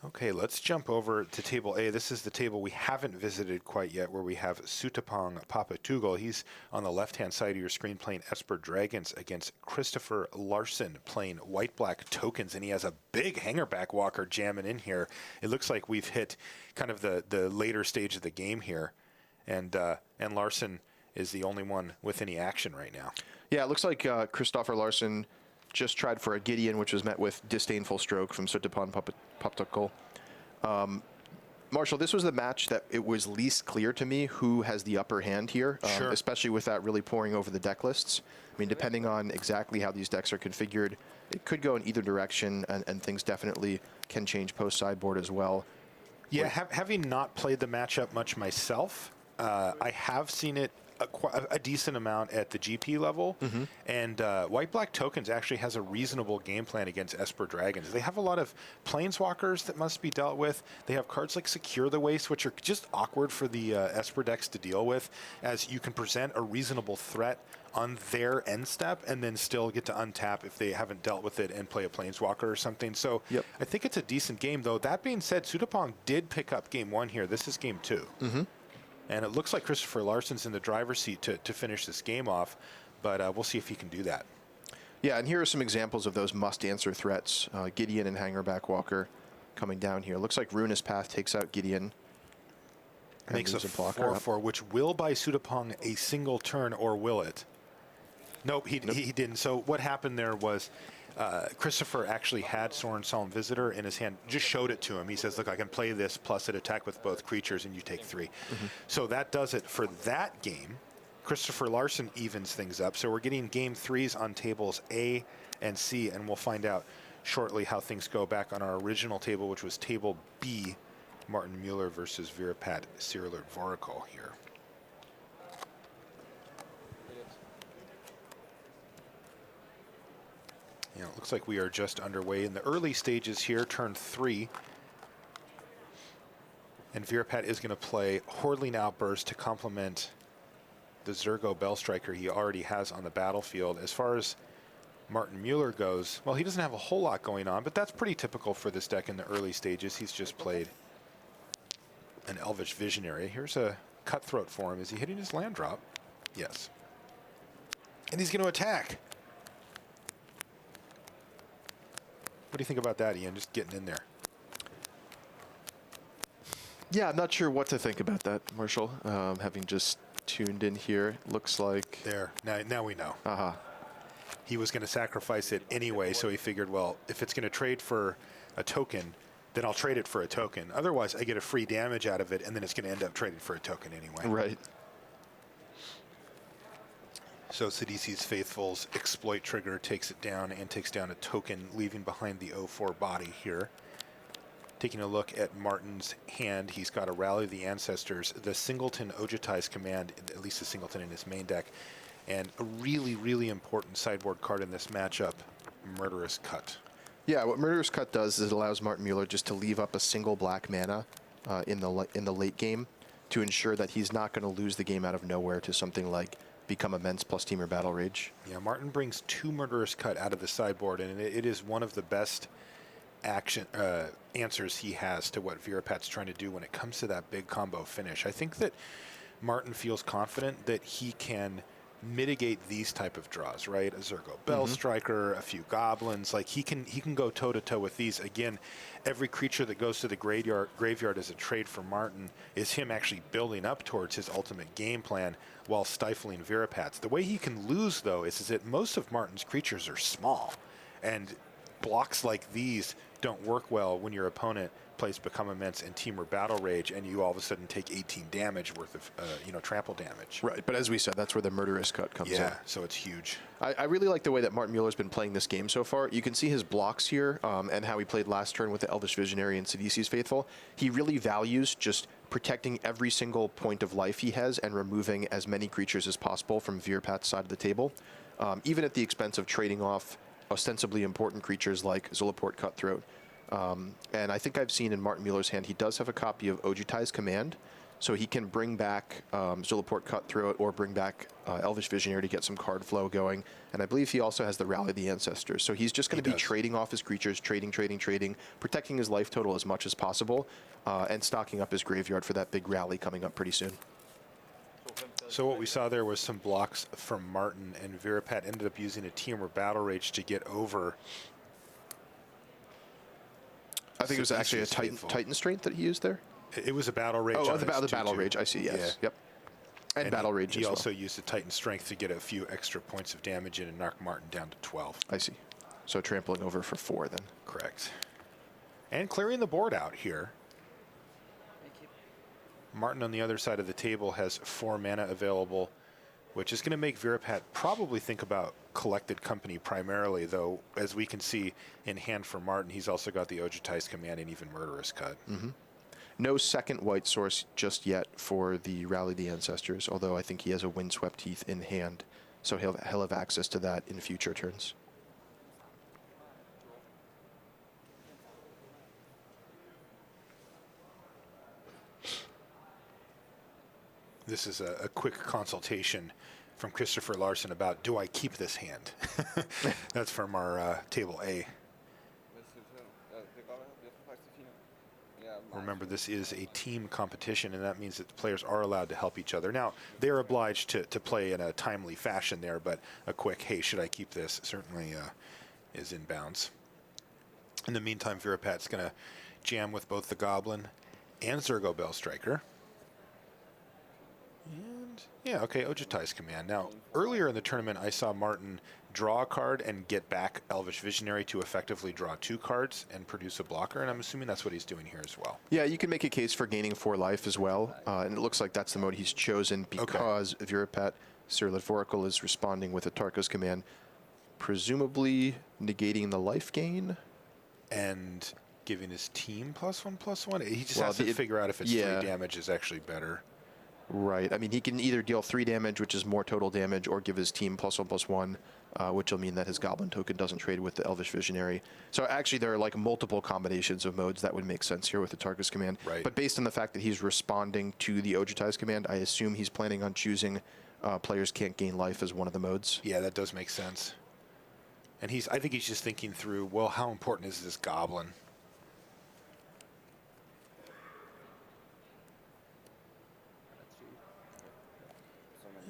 Okay, let's jump over to table A. This is the table we haven't visited quite yet, where we have Sutapong Papatugal. He's on the left-hand side of your screen playing Esper Dragons against Christopher Larson playing white-black tokens, and he has a big hangerback walker jamming in here. It looks like we've hit kind of the later stage of the game here, and Larson is the only one with any action right now. Yeah, it looks like Christopher Larson just tried for a Gideon, which was met with disdainful stroke from Sutapong Papatugal. Marshall, this was the match that it was least clear to me who has the upper hand here, sure. Especially with that really pouring over the deck lists. I mean, depending on exactly how these decks are configured, it could go in either direction, and things definitely can change post-sideboard as well. Yeah, having not played the matchup much myself, I have seen it a decent amount at the GP level, and White-Black Tokens actually has a reasonable game plan against Esper Dragons. They have a lot of Planeswalkers that must be dealt with. They have cards like Secure the Waste, which are just awkward for the Esper decks to deal with, as you can present a reasonable threat on their end step and then still get to untap if they haven't dealt with it and play a Planeswalker or something. So I think it's a decent game, though. That being said, Sutapong did pick up game 1 here. This is game 2. And it looks like Christopher Larson's in the driver's seat to finish this game off, but we'll see if he can do that. Yeah, and here are some examples of those must-answer threats. Gideon and Hangerback Walker coming down here. Looks like Ruinous Path takes out Gideon. Makes a 4/4, which will buy Sutapong a single turn, or will it? Nope, he didn't. So what happened there was Christopher actually had Soren Solemn Visitor in his hand, just showed it to him. He says, look, I can play this plus it attack with both creatures, and you take 3. So that does it for that game. Christopher Larson evens things up. So we're getting game 3s on tables A and C, and we'll find out shortly how things go back on our original table, which was table B, Martin Mueller versus Virapat Cyrilert Vorakol here. You know, it looks like we are just underway in the early stages here, turn 3. And Virapat is going to play Hordling Outburst to complement the Zergo Bellstriker he already has on the battlefield. As far as Martin Mueller goes, well, he doesn't have a whole lot going on, but that's pretty typical for this deck in the early stages. He's just played an Elvish Visionary. Here's a Cutthroat for him. Is he hitting his land drop? Yes. And he's going to attack. What do you think about that, Ian? Just getting in there. Yeah, I'm not sure what to think about that, Marshall. Having just tuned in here, looks like... There. Now we know. He was going to sacrifice it anyway, so he figured, well, if it's going to trade for a token, then I'll trade it for a token. Otherwise, I get a free damage out of it, and then it's going to end up trading for a token anyway. Right. So Sidisi's Faithful's Exploit trigger takes it down and takes down a token, leaving behind the 0/4 body here. Taking a look at Martin's hand, he's got a Rally the Ancestors, the Singleton Ojutai's command, at least a Singleton in his main deck, and a really, really important sideboard card in this matchup, Murderous Cut. Yeah, what Murderous Cut does is it allows Martin Mueller just to leave up a single black mana in the late game to ensure that he's not going to lose the game out of nowhere to something like Become Immense plus Temur Battle Rage. Yeah, Martin brings 2 Murderous Cut out of the sideboard, and it is one of the best answers he has to what Virapat's trying to do when it comes to that big combo finish. I think that Martin feels confident that he can mitigate these type of draws, right? A Zergo Bell Striker, a few Goblins, like he can go toe-to-toe with these. Again, every creature that goes to the graveyard as a trade for Martin is him actually building up towards his ultimate game plan while stifling Virapats. The way he can lose, though, is that most of Martin's creatures are small, and blocks like these don't work well when your opponent plays Become Immense and Temur Battle Rage, and you all of a sudden take 18 damage worth of trample damage. Right, but as we said, that's where the Murderous Cut comes in. Yeah, so it's huge. I really like the way that Martin Mueller's been playing this game so far. You can see his blocks here and how he played last turn with the Elvish Visionary and Sidisi's Faithful. He really values just protecting every single point of life he has and removing as many creatures as possible from Virapat's side of the table, even at the expense of trading off ostensibly important creatures like Zulaport Cutthroat. And I think I've seen in Martin Mueller's hand, he does have a copy of Ojutai's Command, so he can bring back Zulaport Cutthroat or bring back Elvish Visionary to get some card flow going. And I believe he also has the Rally the Ancestors. So he's just going to be trading off his creatures, trading, protecting his life total as much as possible, and stocking up his graveyard for that big rally coming up pretty soon. So what we saw there was some blocks from Martin, and Virapat ended up using a Temur Battle Rage to get over. I think it was actually a Titan Strength that he used there. It was a Battle Rage. Oh, the Battle Rage. I see. Yes. Yeah. Yep. And Battle Rage. He also used the Titan Strength to get a few extra points of damage in and knock Martin down to 12. I see. So trampling over for 4 then. Correct. And clearing the board out here. Martin on the other side of the table has 4 mana available, which is going to make Virapat probably think about Collected Company primarily, though, as we can see in hand for Martin, he's also got the Ojutai's Command and even Murderous Cut. No second white source just yet for the Rally the Ancestors, although I think he has a Windswept Heath in hand, so he'll have access to that in future turns. This is a quick consultation from Christopher Larson about, do I keep this hand? That's from our table A. Remember, this is a team competition, and that means that the players are allowed to help each other. Now, they're obliged to play in a timely fashion there, but a quick, hey, should I keep this, certainly is in bounds. In the meantime, Virapat's going to jam with both the Goblin and Zergo Bell Striker. And, yeah, okay, Ojutai's Command. Now, earlier in the tournament, I saw Martin draw a card and get back Elvish Visionary to effectively draw 2 cards and produce a blocker, and I'm assuming that's what he's doing here as well. Yeah, you can make a case for gaining 4 life as well, and it looks like that's the mode he's chosen because Virapat Cyrilid Voracle is responding with a Tarka's Command, presumably negating the life gain. And giving his team +1/+1. He just has to figure out if it's 3 damage is actually better. Right. I mean, he can either deal 3 damage, which is more total damage, or give his team +1/+1, which will mean that his Goblin token doesn't trade with the Elvish Visionary. So actually, there are like multiple combinations of modes that would make sense here with the Tarka's Command. Right. But based on the fact that he's responding to the Ojutai's Command, I assume he's planning on choosing players can't gain life as one of the modes. Yeah, that does make sense. And I think he's just thinking through, well, how important is this Goblin?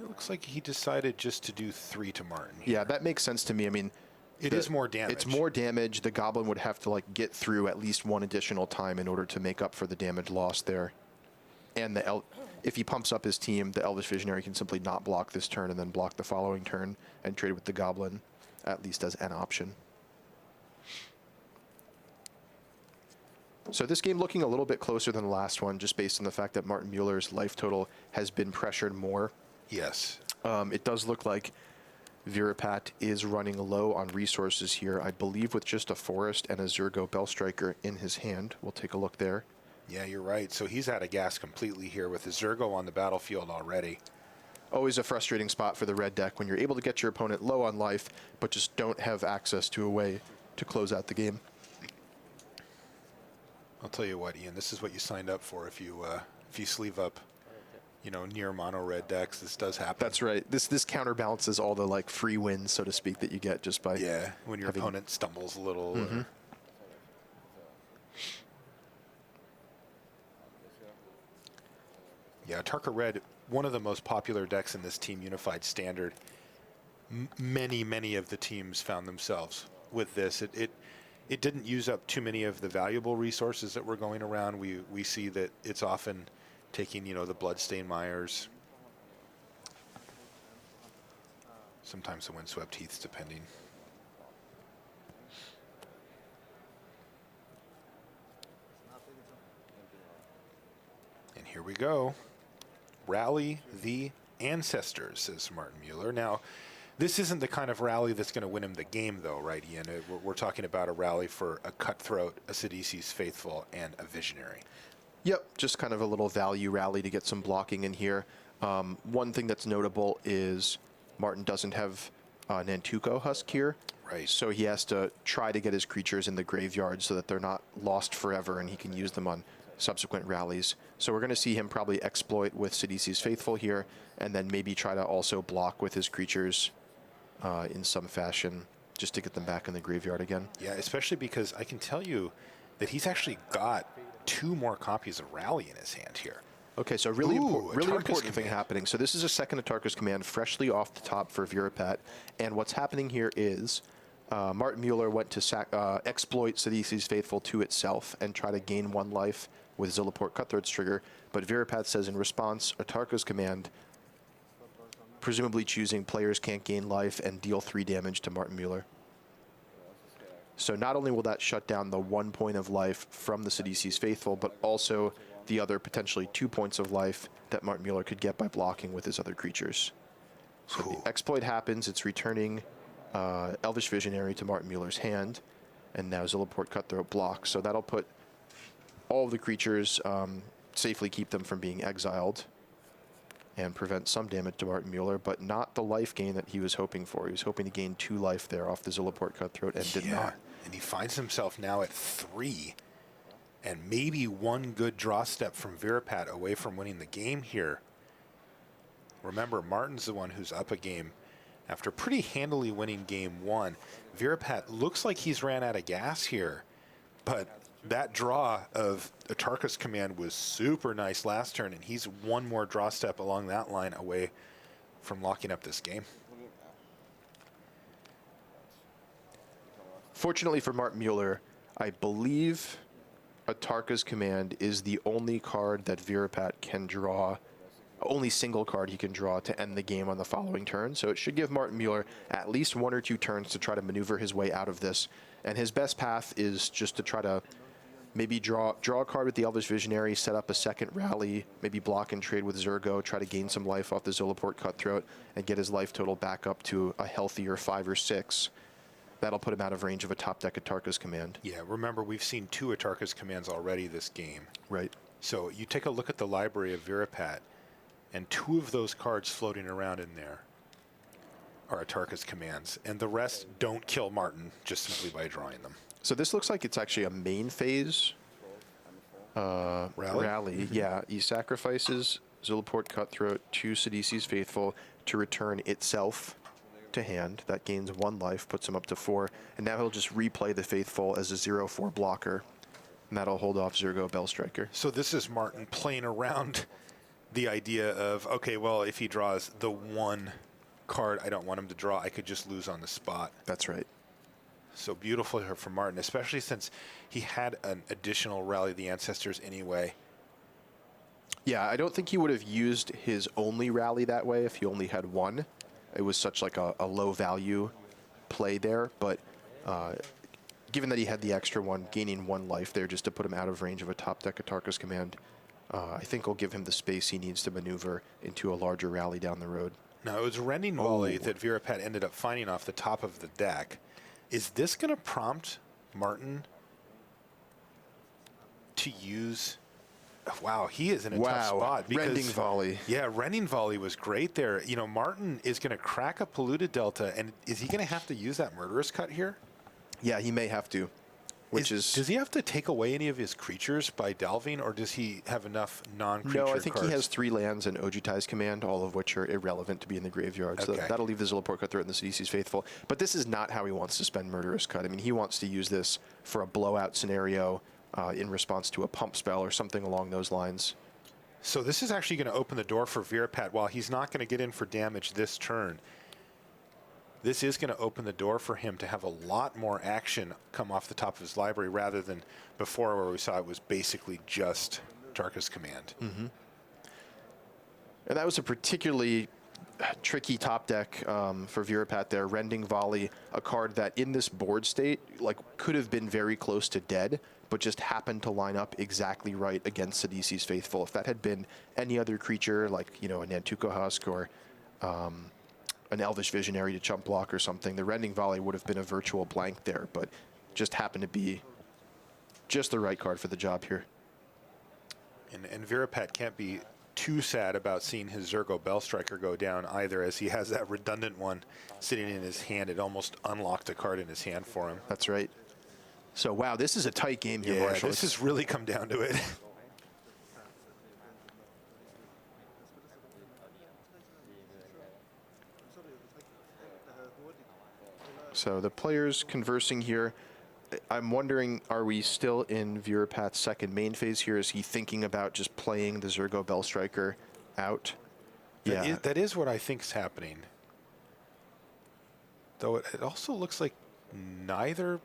It looks like he decided just to do 3 to Martin here. Yeah, that makes sense to me. I mean, it is more damage. It's more damage. The Goblin would have to like get through at least 1 additional time in order to make up for the damage lost there. And if he pumps up his team, the Elvish Visionary can simply not block this turn and then block the following turn and trade with the Goblin, at least as an option. So this game looking a little bit closer than the last one, just based on the fact that Martin Mueller's life total has been pressured more. Yes. It does look like Virapat is running low on resources here, I believe with just a Forest and a Zergo Bell Striker in his hand. We'll take a look there. Yeah, you're right. So he's out of gas completely here with his Zergo on the battlefield already. Always a frustrating spot for the red deck when you're able to get your opponent low on life, but just don't have access to a way to close out the game. I'll tell you what, Ian, this is what you signed up for if you sleeve up, near mono red decks. This does happen. That's right. This counterbalances all the like free wins, so to speak, that you get just by when your opponent stumbles a little. Yeah, Tarka Red, one of the most popular decks in this Team Unified Standard. Many of the teams found themselves with this. It didn't use up too many of the valuable resources that were going around. We see that it's often taking, the Bloodstained Mires, sometimes the Windswept Heaths, depending. And here we go. Rally the Ancestors, says Martin Mueller. Now, this isn't the kind of rally that's going to win him the game, though, right, Ian? We're talking about a rally for a Cutthroat, a Sidisi's Faithful, and a Visionary. Yep, just kind of a little value rally to get some blocking in here. One thing that's notable is Martin doesn't have Nantuko Husk here. Right. So he has to try to get his creatures in the graveyard so that they're not lost forever and he can use them on subsequent rallies. So we're going to see him probably exploit with Sidisi's Faithful here and then maybe try to also block with his creatures in some fashion just to get them back in the graveyard again. Yeah, especially because I can tell you that he's actually got 2 more copies of Rally in his hand here. Okay, so really important command thing happening. So this is a second Atarka's Command freshly off the top for Virapat. And what's happening here is Martin Mueller went to exploit Sidisi's Faithful to itself and try to gain 1 life with Zilliport Cutthroat's trigger. But Virapat says in response, Atarka's Command, presumably choosing players can't gain life and deal 3 damage to Martin Mueller. So not only will that shut down the 1 point of life from the Sidisi's Faithful, but also the other potentially 2 points of life that Martin Mueller could get by blocking with his other creatures. So the exploit happens, it's returning Elvish Visionary to Martin Mueller's hand, and now Zilliport Cutthroat blocks. So that'll put all of the creatures, safely keep them from being exiled, and prevent some damage to Martin Mueller, but not the life gain that he was hoping for. He was hoping to gain 2 life there off the Zilliport Cutthroat and did not. And he finds himself now at 3. And maybe 1 good draw step from Virapat away from winning the game here. Remember, Martin's the one who's up a game after pretty handily winning game 1. Virapat looks like he's ran out of gas here, but that draw of Atarka's Command was super nice last turn, and he's 1 more draw step along that line away from locking up this game. Fortunately for Martin Mueller, I believe Atarka's Command is the only card that Virapat can draw, only single card he can draw to end the game on the following turn. So it should give Martin Mueller at least 1 or 2 turns to try to maneuver his way out of this. And his best path is just to try to maybe draw a card with the Elvish Visionary, set up a second rally, maybe block and trade with Zurgo, try to gain some life off the Zilliport Cutthroat, and get his life total back up to a healthier 5 or 6. That'll put him out of range of a top deck Atarka's Command. Yeah, remember, we've seen 2 Atarka's Commands already this game. Right. So you take a look at the library of Virapat, and 2 of those cards floating around in there are Atarka's Commands, and the rest don't kill Martin just simply by drawing them. So this looks like it's actually a main phase rally. Yeah, he sacrifices Zilliport Cutthroat to Sidisi's Faithful to return itself to hand. That gains 1 life, puts him up to 4, and now he'll just replay the Faithful as a 0/4 blocker, and that'll hold off Zurgo Bellstriker. So this is Martin playing around the idea of, okay, well, if he draws the 1 card I don't want him to draw, I could just lose on the spot. That's right. So beautiful here for Martin, especially since he had an additional Rally of the Ancestors anyway. Yeah, I don't think he would have used his only rally that way if he only had 1. It was such like a low value play there, but given that he had the extra 1, gaining 1 life there just to put him out of range of a top deck Atarka's Command, I think will give him the space he needs to maneuver into a larger rally down the road. Now, it was Rending Volley that Virapat ended up finding off the top of the deck. Is this going to prompt Martin to use... Wow, he is in a tough spot. Because, Rending Volley. Yeah, Rending Volley was great there. You know, Martin is going to crack a Polluted Delta, and is he going to have to use that Murderous Cut here? Yeah, he may have to. Does he have to take away any of his creatures by delving, or does he have enough non-creature No, I think cards? he has 3 lands and Ojutai's Command, all of which are irrelevant to be in the graveyard. So that'll leave the Zilliport Cutthroat and the Sidisi's Faithful. But this is not how he wants to spend Murderous Cut. I mean, he wants to use this for a blowout scenario in response to a pump spell or something along those lines. So this is actually going to open the door for Virapat. While he's not going to get in for damage this turn, this is going to open the door for him to have a lot more action come off the top of his library rather than before where we saw it was basically just Darka's Command. Mm-hmm. And that was a particularly tricky top deck for Virapat there. Rending Volley, a card that in this board state like could have been very close to dead, but just happened to line up exactly right against Sidisi's Faithful. If that had been any other creature, like, you know, a Nantuko Husk or an Elvish Visionary to chump block or something, the Rending Volley would have been a virtual blank there, but just happened to be just the right card for the job here. And Virapat can't be too sad about seeing his Zergo Bellstriker go down either, as he has that redundant one sitting in his hand. It almost unlocked a card in his hand for him. That's right. So, wow, this is a tight game here, Marshall. This has really come down to it. So the players conversing here. I'm wondering, are we still in Virapat's second main phase here? Is he thinking about just playing the Zergo Bellstriker out? That is what I think is happening. Though it also looks like neither.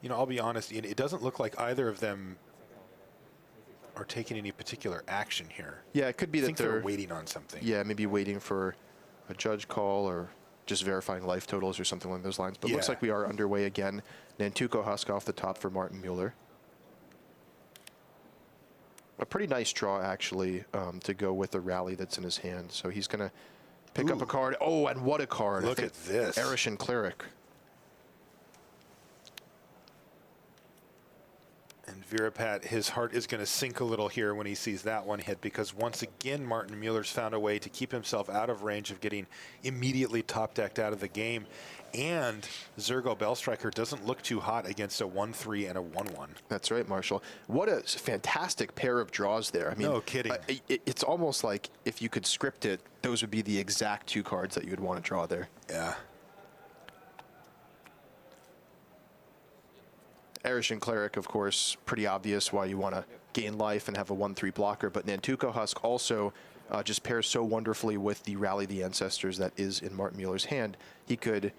You know, I'll be honest, it doesn't look like either of them are taking any particular action here. Yeah, it could be that they're waiting on something. Yeah, maybe waiting for a judge call or just verifying life totals or something along those lines. But it looks like we are underway again. Nantuko Husk off the top for Martin Mueller. A pretty nice draw, actually, to go with the rally that's in his hand. So he's going to pick up a card. Oh, and what a card. Look at this. Erishan Cleric. And Virapat, his heart is going to sink a little here when he sees that one hit, because once again, Martin Mueller's found a way to keep himself out of range of getting immediately top decked out of the game. And Zergo Bellstriker doesn't look too hot against a 1-3 and a 1-1. That's right, Marshall. What a fantastic pair of draws there. I mean, no kidding. It's almost like if you could script it, those would be the exact two cards that you would want to draw there. Yeah. Erishan Cleric, of course, pretty obvious why you want to gain life and have a 1-3 blocker, but Nantuko Husk also just pairs so wonderfully with the Rally the Ancestors that is in Martin Mueller's hand. He could,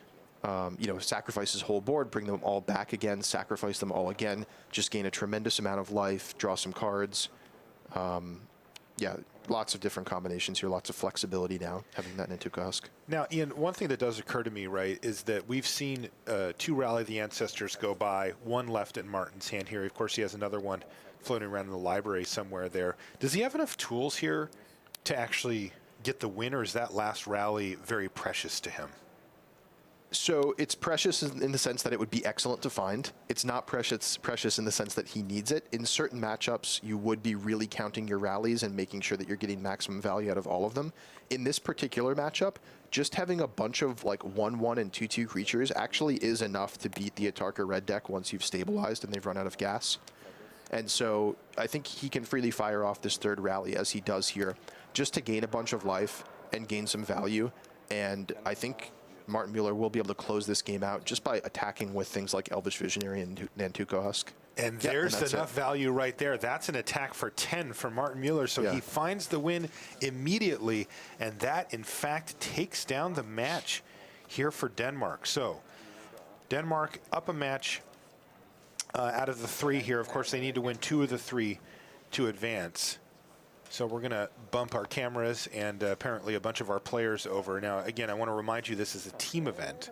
you know, sacrifice his whole board, bring them all back again, sacrifice them all again, just gain a tremendous amount of life, draw some cards. Yeah, lots of different combinations here, lots of flexibility now, having that Nantuko Husk. Now, Ian, one thing that does occur to me, right, is that we've seen two Rally the Ancestors go by, one left in Martin's hand here. Of course, he has another one floating around in the library somewhere there. Does he have enough tools here to actually get the win, or is that last rally very precious to him? So it's precious in the sense that it would be excellent to find. It's not precious in the sense that he needs it. In certain matchups, you would be really counting your rallies and making sure that you're getting maximum value out of all of them. In this particular matchup, just having a bunch of like 1-1 and 2-2 creatures actually is enough to beat the Atarka red deck once you've stabilized and they've run out of gas. And so I think he can freely fire off this third rally, as he does here, just to gain a bunch of life and gain some value. And I think Martin Mueller will be able to close this game out just by attacking with things like Elvish Visionary and Nantuko Husk. And there's enough value right there. That's an attack for 10 for Martin Mueller. So he finds the win immediately. And that, in fact, takes down the match here for Denmark. So Denmark up a match out of the 3 here. Of course, they need to win 2 of the 3 to advance. So we're going to bump our cameras and apparently a bunch of our players over. Now, again, I want to remind you this is a team event.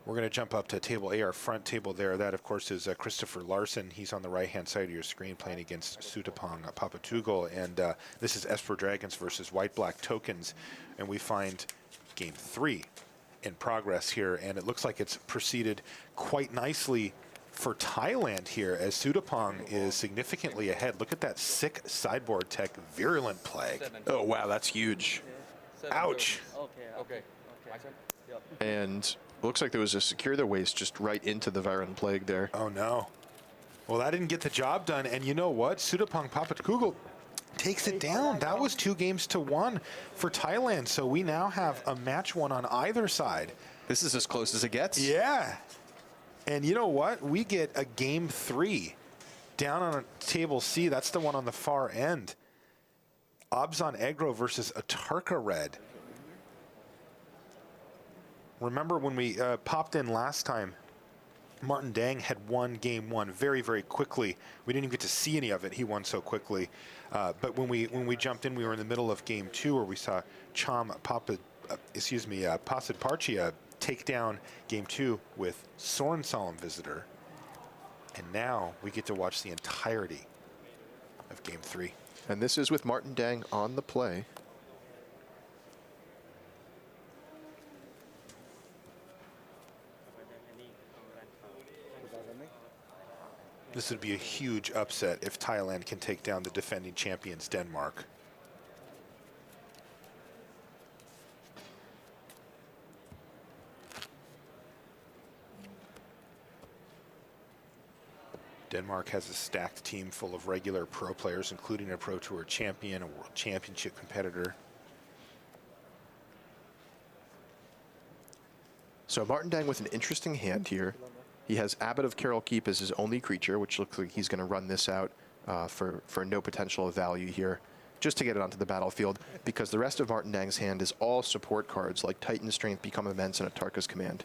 We're going to jump up to table A, our front table there. That, of course, is Christopher Larson. He's on the right-hand side of your screen playing against Sutapong Papatugol. And this is Esper Dragons versus White-Black Tokens. And we find game 3 in progress here. And it looks like it's proceeded quite nicely for Thailand here, as Sutapong is significantly ahead. Look at that sick sideboard tech, Virulent Plague. Oh, wow, that's huge. Ouch. Okay. And looks like there was a Secure the Waste just right into the Virulent Plague there. Oh, no. Well, that didn't get the job done. And you know what? Sutapong Papatugol takes it down. That was 2-1 for Thailand. So we now have a match one on either side. This is as close as it gets. Yeah. And you know what? We get a game 3 Down on table C, that's the one on the far end. Obzon Egro versus Atarka Red. Remember when we popped in last time, Martin Dang had won game one very, very quickly. We didn't even get to see any of it. He won so quickly. But when we jumped in, we were in the middle of game two, where we saw Pasid Parchia take down game two with Soren Solemn Visitor. And now we get to watch the entirety of game three. And this is with Martin Dang on the play. This would be a huge upset if Thailand can take down the defending champions, Denmark. Denmark has a stacked team full of regular pro players, including a Pro Tour champion, a World Championship competitor. So Martin Dang with an interesting hand here. He has Abbot of Carol Keep as his only creature, which looks like he's going to run this out for no potential of value here, just to get it onto the battlefield, because the rest of Martin Dang's hand is all support cards like Titan Strength, Become Immense, and Atarka's Command.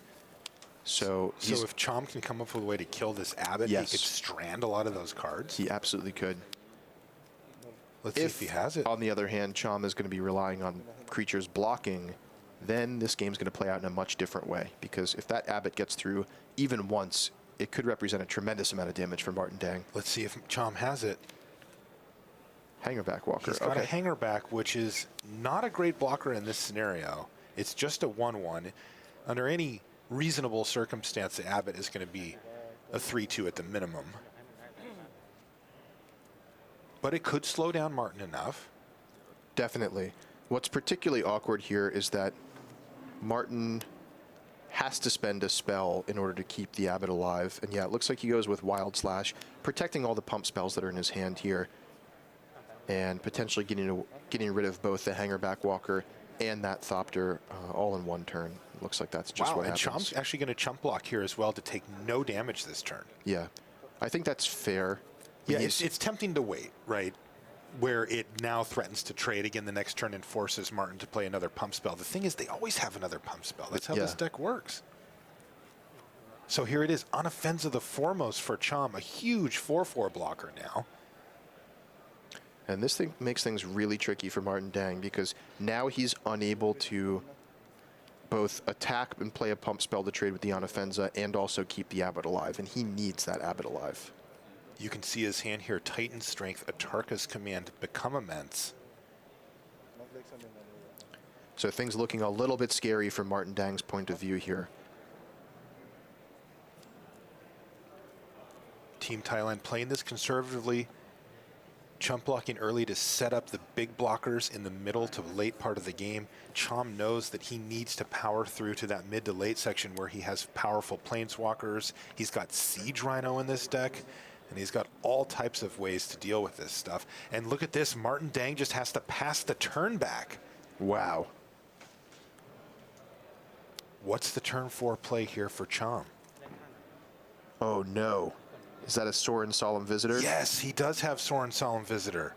So if Chom can come up with a way to kill this Abbot, yes, he could strand a lot of those cards? He absolutely could. Let's see if he has it. On the other hand, Chom is going to be relying on creatures blocking, then this game's going to play out in a much different way, because if that Abbot gets through even once, it could represent a tremendous amount of damage for Martin Dang. Let's see if Chom has it. Hangerback Walker. He's got a Hangerback, which is not a great blocker in this scenario. It's just a 1/1. Under any reasonable circumstance, the Abbot is going to be a 3/2 at the minimum. But it could slow down Martin enough. Definitely. What's particularly awkward here is that Martin has to spend a spell in order to keep the Abbot alive. And yeah, it looks like he goes with Wild Slash, protecting all the pump spells that are in his hand here, and potentially getting rid of both the Hangerback Walker and that Thopter all in one turn. Looks like that's just what happens. And Chom's actually going to chump block here as well to take no damage this turn. Yeah, I think that's fair. Yeah, it's tempting to wait, right? Where it now threatens to trade again the next turn and forces Martin to play another pump spell. The thing is, they always have another pump spell. That's how this deck works. So here it is, Unoffensive the Foremost for Chom, a huge 4/4 blocker now. And this thing makes things really tricky for Martin Dang, because now he's unable to both attack and play a pump spell to trade with the Unoffensive and also keep the Abbot alive, and he needs that Abbot alive. You can see his hand here, Titan Strength, Atarka's Command, Become Immense. So things looking a little bit scary from Martin Dang's point of view here. Team Thailand playing this conservatively, chump blocking early to set up the big blockers in the middle to late part of the game. Chom knows that he needs to power through to that mid to late section where he has powerful planeswalkers. He's got Siege Rhino in this deck, and he's got all types of ways to deal with this stuff. And look at this, Martin Dang just has to pass the turn back. Wow. What's the turn 4 play here for Chom? Oh no. Is that a Soren Solemn Visitor? Yes, he does have Soren Solemn Visitor.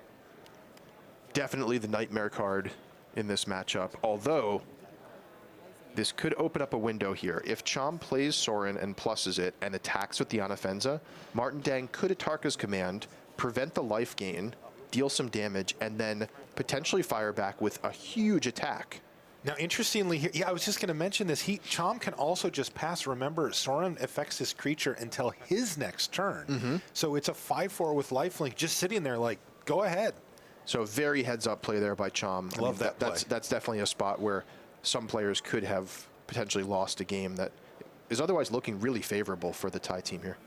Definitely the nightmare card in this matchup, although this could open up a window here. If Chom plays Soren and pluses it and attacks with the Unoffensive, Martin Dang could Atarka's Command, prevent the life gain, deal some damage, and then potentially fire back with a huge attack. Now, interestingly, here, I was just going to mention this. Chom can also just pass. Remember, Soren affects his creature until his next turn. So it's a 5/4 with lifelink, just sitting there like, go ahead. So very heads-up play there by Chom. Love that play. That's definitely a spot where some players could have potentially lost a game that is otherwise looking really favorable for the Thai team here.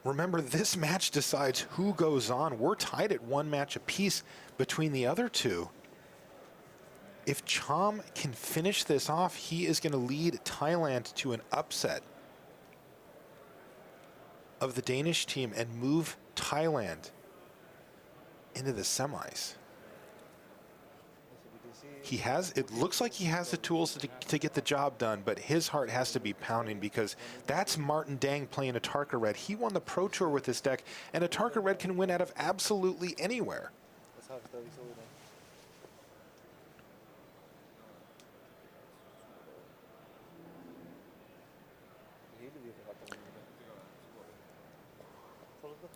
Remember, this match decides who goes on. We're tied at 1 match apiece between the other two. If Chom can finish this off, he is going to lead Thailand to an upset of the Danish team and move Thailand into the semis. it looks like he has the tools to get the job done, but his heart has to be pounding because that's Martin Dang playing a Tarka Red. He won the Pro Tour with this deck, and a Tarka Red can win out of absolutely anywhere.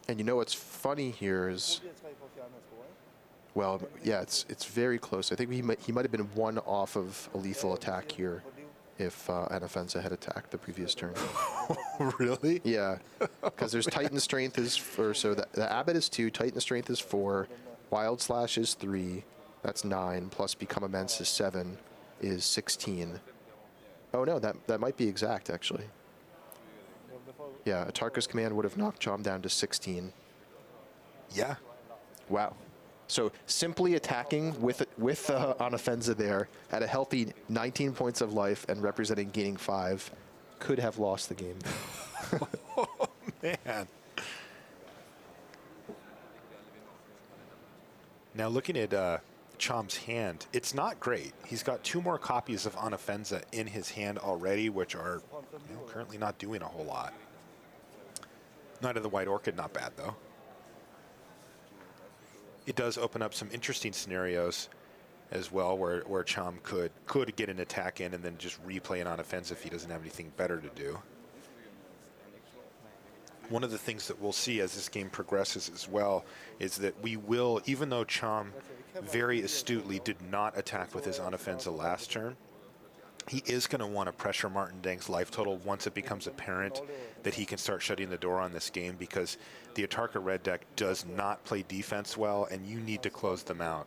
And you know what's funny here is, well, yeah, it's very close. I think he might have been one off of a lethal attack here if Anafenza had attacked the previous turn. Really? Yeah, because there's Titan Strength is 4, so the Abbot is 2, Titan Strength is 4, Wild Slash is 3, that's 9, plus Become Immense is 7, is 16. Oh no, that might be exact actually. Yeah, Atarka's command would have knocked Chom down to 16. Yeah. Wow. So simply attacking with Anafenza there at a healthy 19 points of life and representing gaining 5 could have lost the game. Oh, man. Now looking at Chom's hand, it's not great. He's got 2 more copies of Anafenza in his hand already, which are currently not doing a whole lot. Knight of the White Orchid, not bad though. It does open up some interesting scenarios as well where Chom could get an attack in and then just replay it on offense if he doesn't have anything better to do. One of the things that we'll see as this game progresses as well is that we will, even though Chom very astutely did not attack with his unoffensive last turn, he is going to want to pressure Martin Dang's life total once it becomes apparent that he can start shutting the door on this game, because the Atarka red deck does not play defense well, and you need to close them out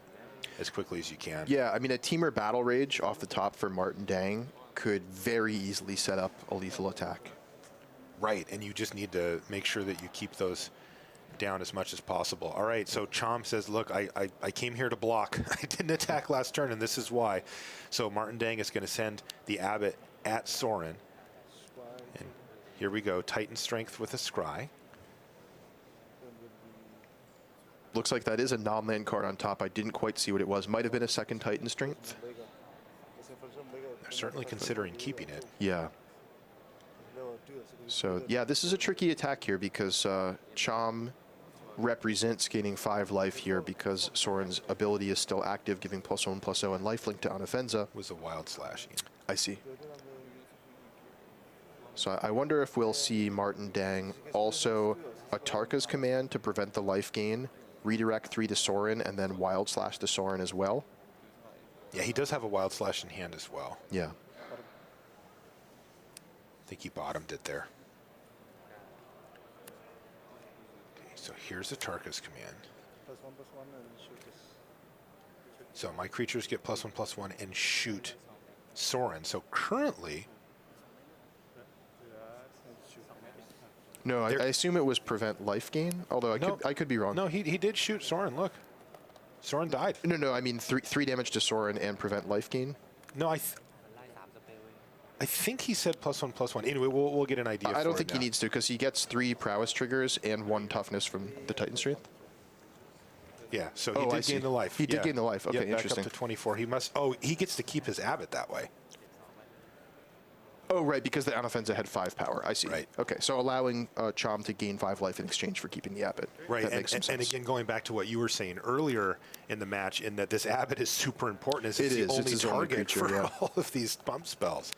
as quickly as you can. Yeah, I mean, a Teamer Battle Rage off the top for Martin Dang could very easily set up a lethal attack. Right, and you just need to make sure that you keep those down as much as possible. All right, so Chom says, look, I came here to block. I didn't attack last turn, and this is why. So Martin Dang is going to send the Abbot at Sorin. And here we go, Titan Strength with a Scry. Looks like that is a non-land card on top. I didn't quite see what it was. Might have been a second Titan Strength. They're certainly considering keeping it. Yeah. So, yeah, this is a tricky attack here because Chom represents gaining 5 life here because Sorin's ability is still active, giving +1/+0 and lifelink to Anafenza. Was a wild slashing. I see. So I wonder if we'll see Martin Dang also Atarka's command to prevent the life gain, redirect 3 to Sorin, and then wild slash to Sorin as well. Yeah, he does have a wild slash in hand as well. Yeah. I think he bottomed it there. Okay, so here's Atarka's command. So my creatures get +1/+1 and shoot Sorin. So currently, no, I assume it was prevent life gain. Although I could be wrong. No, he did shoot Sorin. Look, Sorin died. No. I mean 3 damage to Sorin and prevent life gain. No, I think he said +1/+1. Anyway, we'll get an idea. I don't think he needs to, because he gets 3 prowess triggers and 1 toughness from the Titan Strength. Yeah, so he did gain the life. He did gain the life. Okay, back interesting. Up to 24. He must. Oh, he gets to keep his Abbot that way. Oh, right, because the Anafenza had 5 power. I see. Right. Okay, so allowing Chom to gain 5 life in exchange for keeping the Abbot. Right, That makes some sense. And again, going back to what you were saying earlier in the match, in that this Abbot is super important, as it's the only target for all of these bump spells.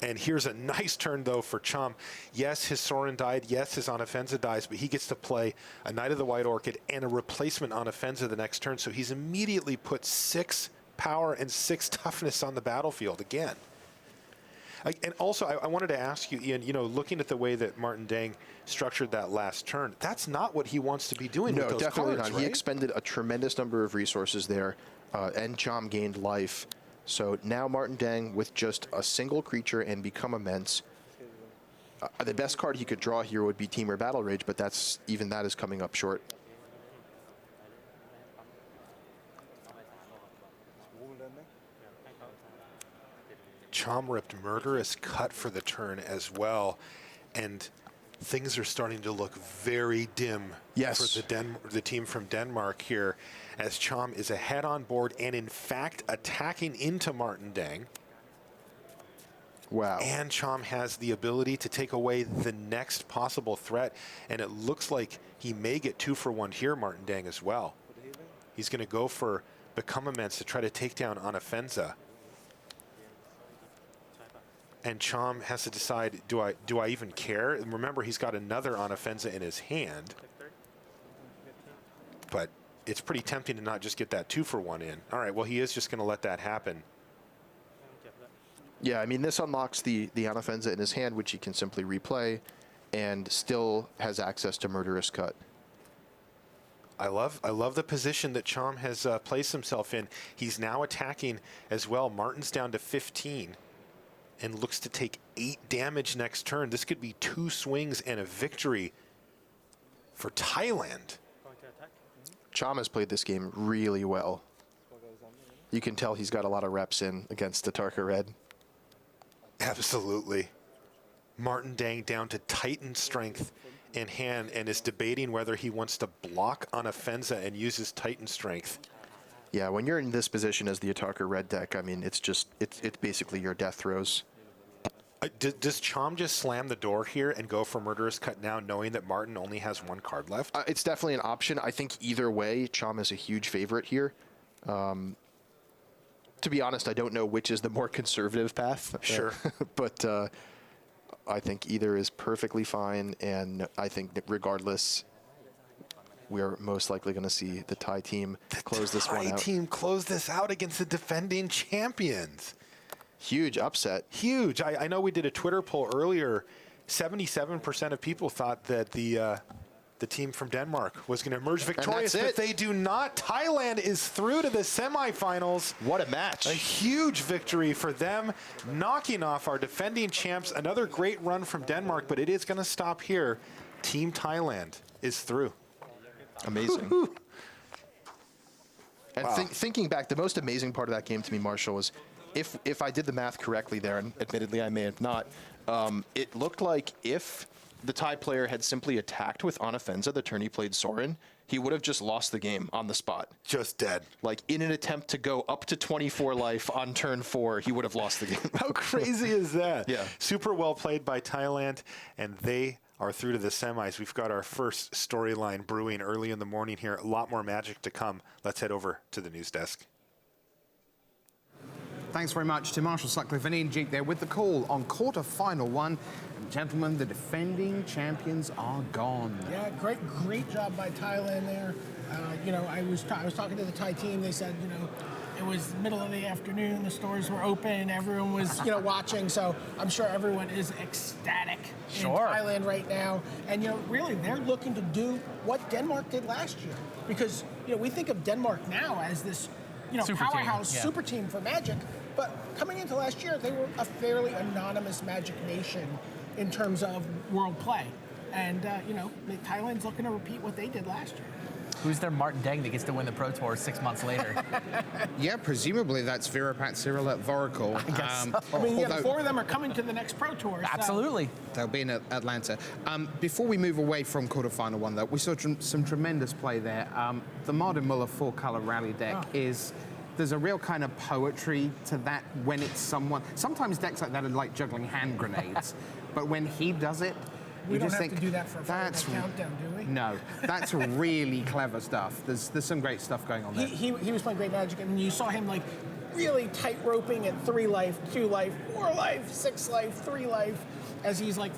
And here's a nice turn, though, for Chom. Yes, his Sorin died. Yes, his Anafenza dies, but he gets to play a Knight of the White Orchid and a replacement Anafenza the next turn. So he's immediately put 6 power and 6 toughness on the battlefield again. And also, I wanted to ask you, Ian, looking at the way that Martin Dang structured that last turn, that's not what he wants to be doing with those cards, definitely not. Right? He expended a tremendous number of resources there, and Chom gained life. So now Martin Dang, with just a single creature and Become Immense, the best card he could draw here would be Teamer Battle Rage, but even that is coming up short. Chom ripped Murderous Cut for the turn as well. And things are starting to look very dim for the team from Denmark here, as Chom is ahead on board and in fact attacking into Martin Dang. Wow. And Chom has the ability to take away the next possible threat, and it looks like he may get 2 for 1 here, Martin Dang, as well. He's going to go for Become Immense to try to take down Anafenza. And Chom has to decide, do I even care? And remember, he's got another Anafenza in his hand. But it's pretty tempting to not just get that 2 for 1 in. All right, well, he is just going to let that happen. Yeah, I mean, this unlocks the Anafenza in his hand, which he can simply replay, and still has access to Murderous Cut. I love the position that Chom has placed himself in. He's now attacking as well. Martin's down to 15 and looks to take 8 damage next turn. This could be 2 swings and a victory for Thailand. Chom has played this game really well. You can tell he's got a lot of reps in against the Tarka Red. Absolutely. Martin Dang down to Titan strength in hand and is debating whether he wants to block on Anafenza and use his Titan strength. Yeah, when you're in this position as the Atarka Red deck, I mean, it's basically your death throws. Does Chom just slam the door here and go for Murderous Cut now, knowing that Martin only has 1 card left? It's definitely an option. I think either way, Chom is a huge favorite here. To be honest, I don't know which is the more conservative path. Sure. But I think either is perfectly fine, and I think that regardless, we're most likely going to see the Thai team close this one out. The Thai team close this out against the defending champions. Huge upset. Huge. I know we did a Twitter poll earlier. 77% of people thought that the team from Denmark was going to emerge victorious, but they do not. Thailand is through to the semifinals. What a match. A huge victory for them, knocking off our defending champs. Another great run from Denmark, but it is going to stop here. Team Thailand is through. Amazing. And thinking back, the most amazing part of that game to me, Marshall, was if I did the math correctly there, and admittedly I may have not, it looked like if the Thai player had simply attacked with Anafenza the turn he played Sorin, he would have just lost the game on the spot. Just dead. Like, in an attempt to go up to 24 life on turn 4, he would have lost the game. How crazy is that? Yeah. Super well played by Thailand, and they are through to the semis. We've got our first storyline brewing early in the morning here. A lot more magic to come. Let's head over to the news desk. Thanks very much to Marshall Sutcliffe and Ian Duke there with the call on quarter-final 1. And gentlemen, the defending champions are gone. Yeah, great job by Thailand there. You know, I was talking to the Thai team. They said, you know, it was middle of the afternoon. The stores were open. Everyone was, you know, watching. So I'm sure everyone is ecstatic in Thailand right now. And, you know, really, they're looking to do what Denmark did last year. Because, you know, we think of Denmark now as this, you know, powerhouse super team for Magic. But coming into last year, they were a fairly anonymous Magic nation in terms of world play. And, you know, Thailand's looking to repeat what they did last year. Who's their Martin Deng that gets to win the Pro Tour 6 months later? Yeah, presumably that's Virapat Cyril at Voracle. I guess so. I mean, yeah, the 4 of them are coming to the next Pro Tour. Absolutely. So. They'll be in Atlanta. Before we move away from quarterfinal 1, though, we saw some tremendous play there. The Martin Muller 4-color rally deck is... There's a real kind of poetry to that when it's someone... Sometimes decks like that are like juggling hand grenades. But when he does it, we don't just have think, to do that for a countdown, do we? No, that's really clever stuff. There's some great stuff going on there. He was playing great Magic, and you saw him like really tight roping at 3 life, 2 life, 4 life, 6 life, 3 life, as he's like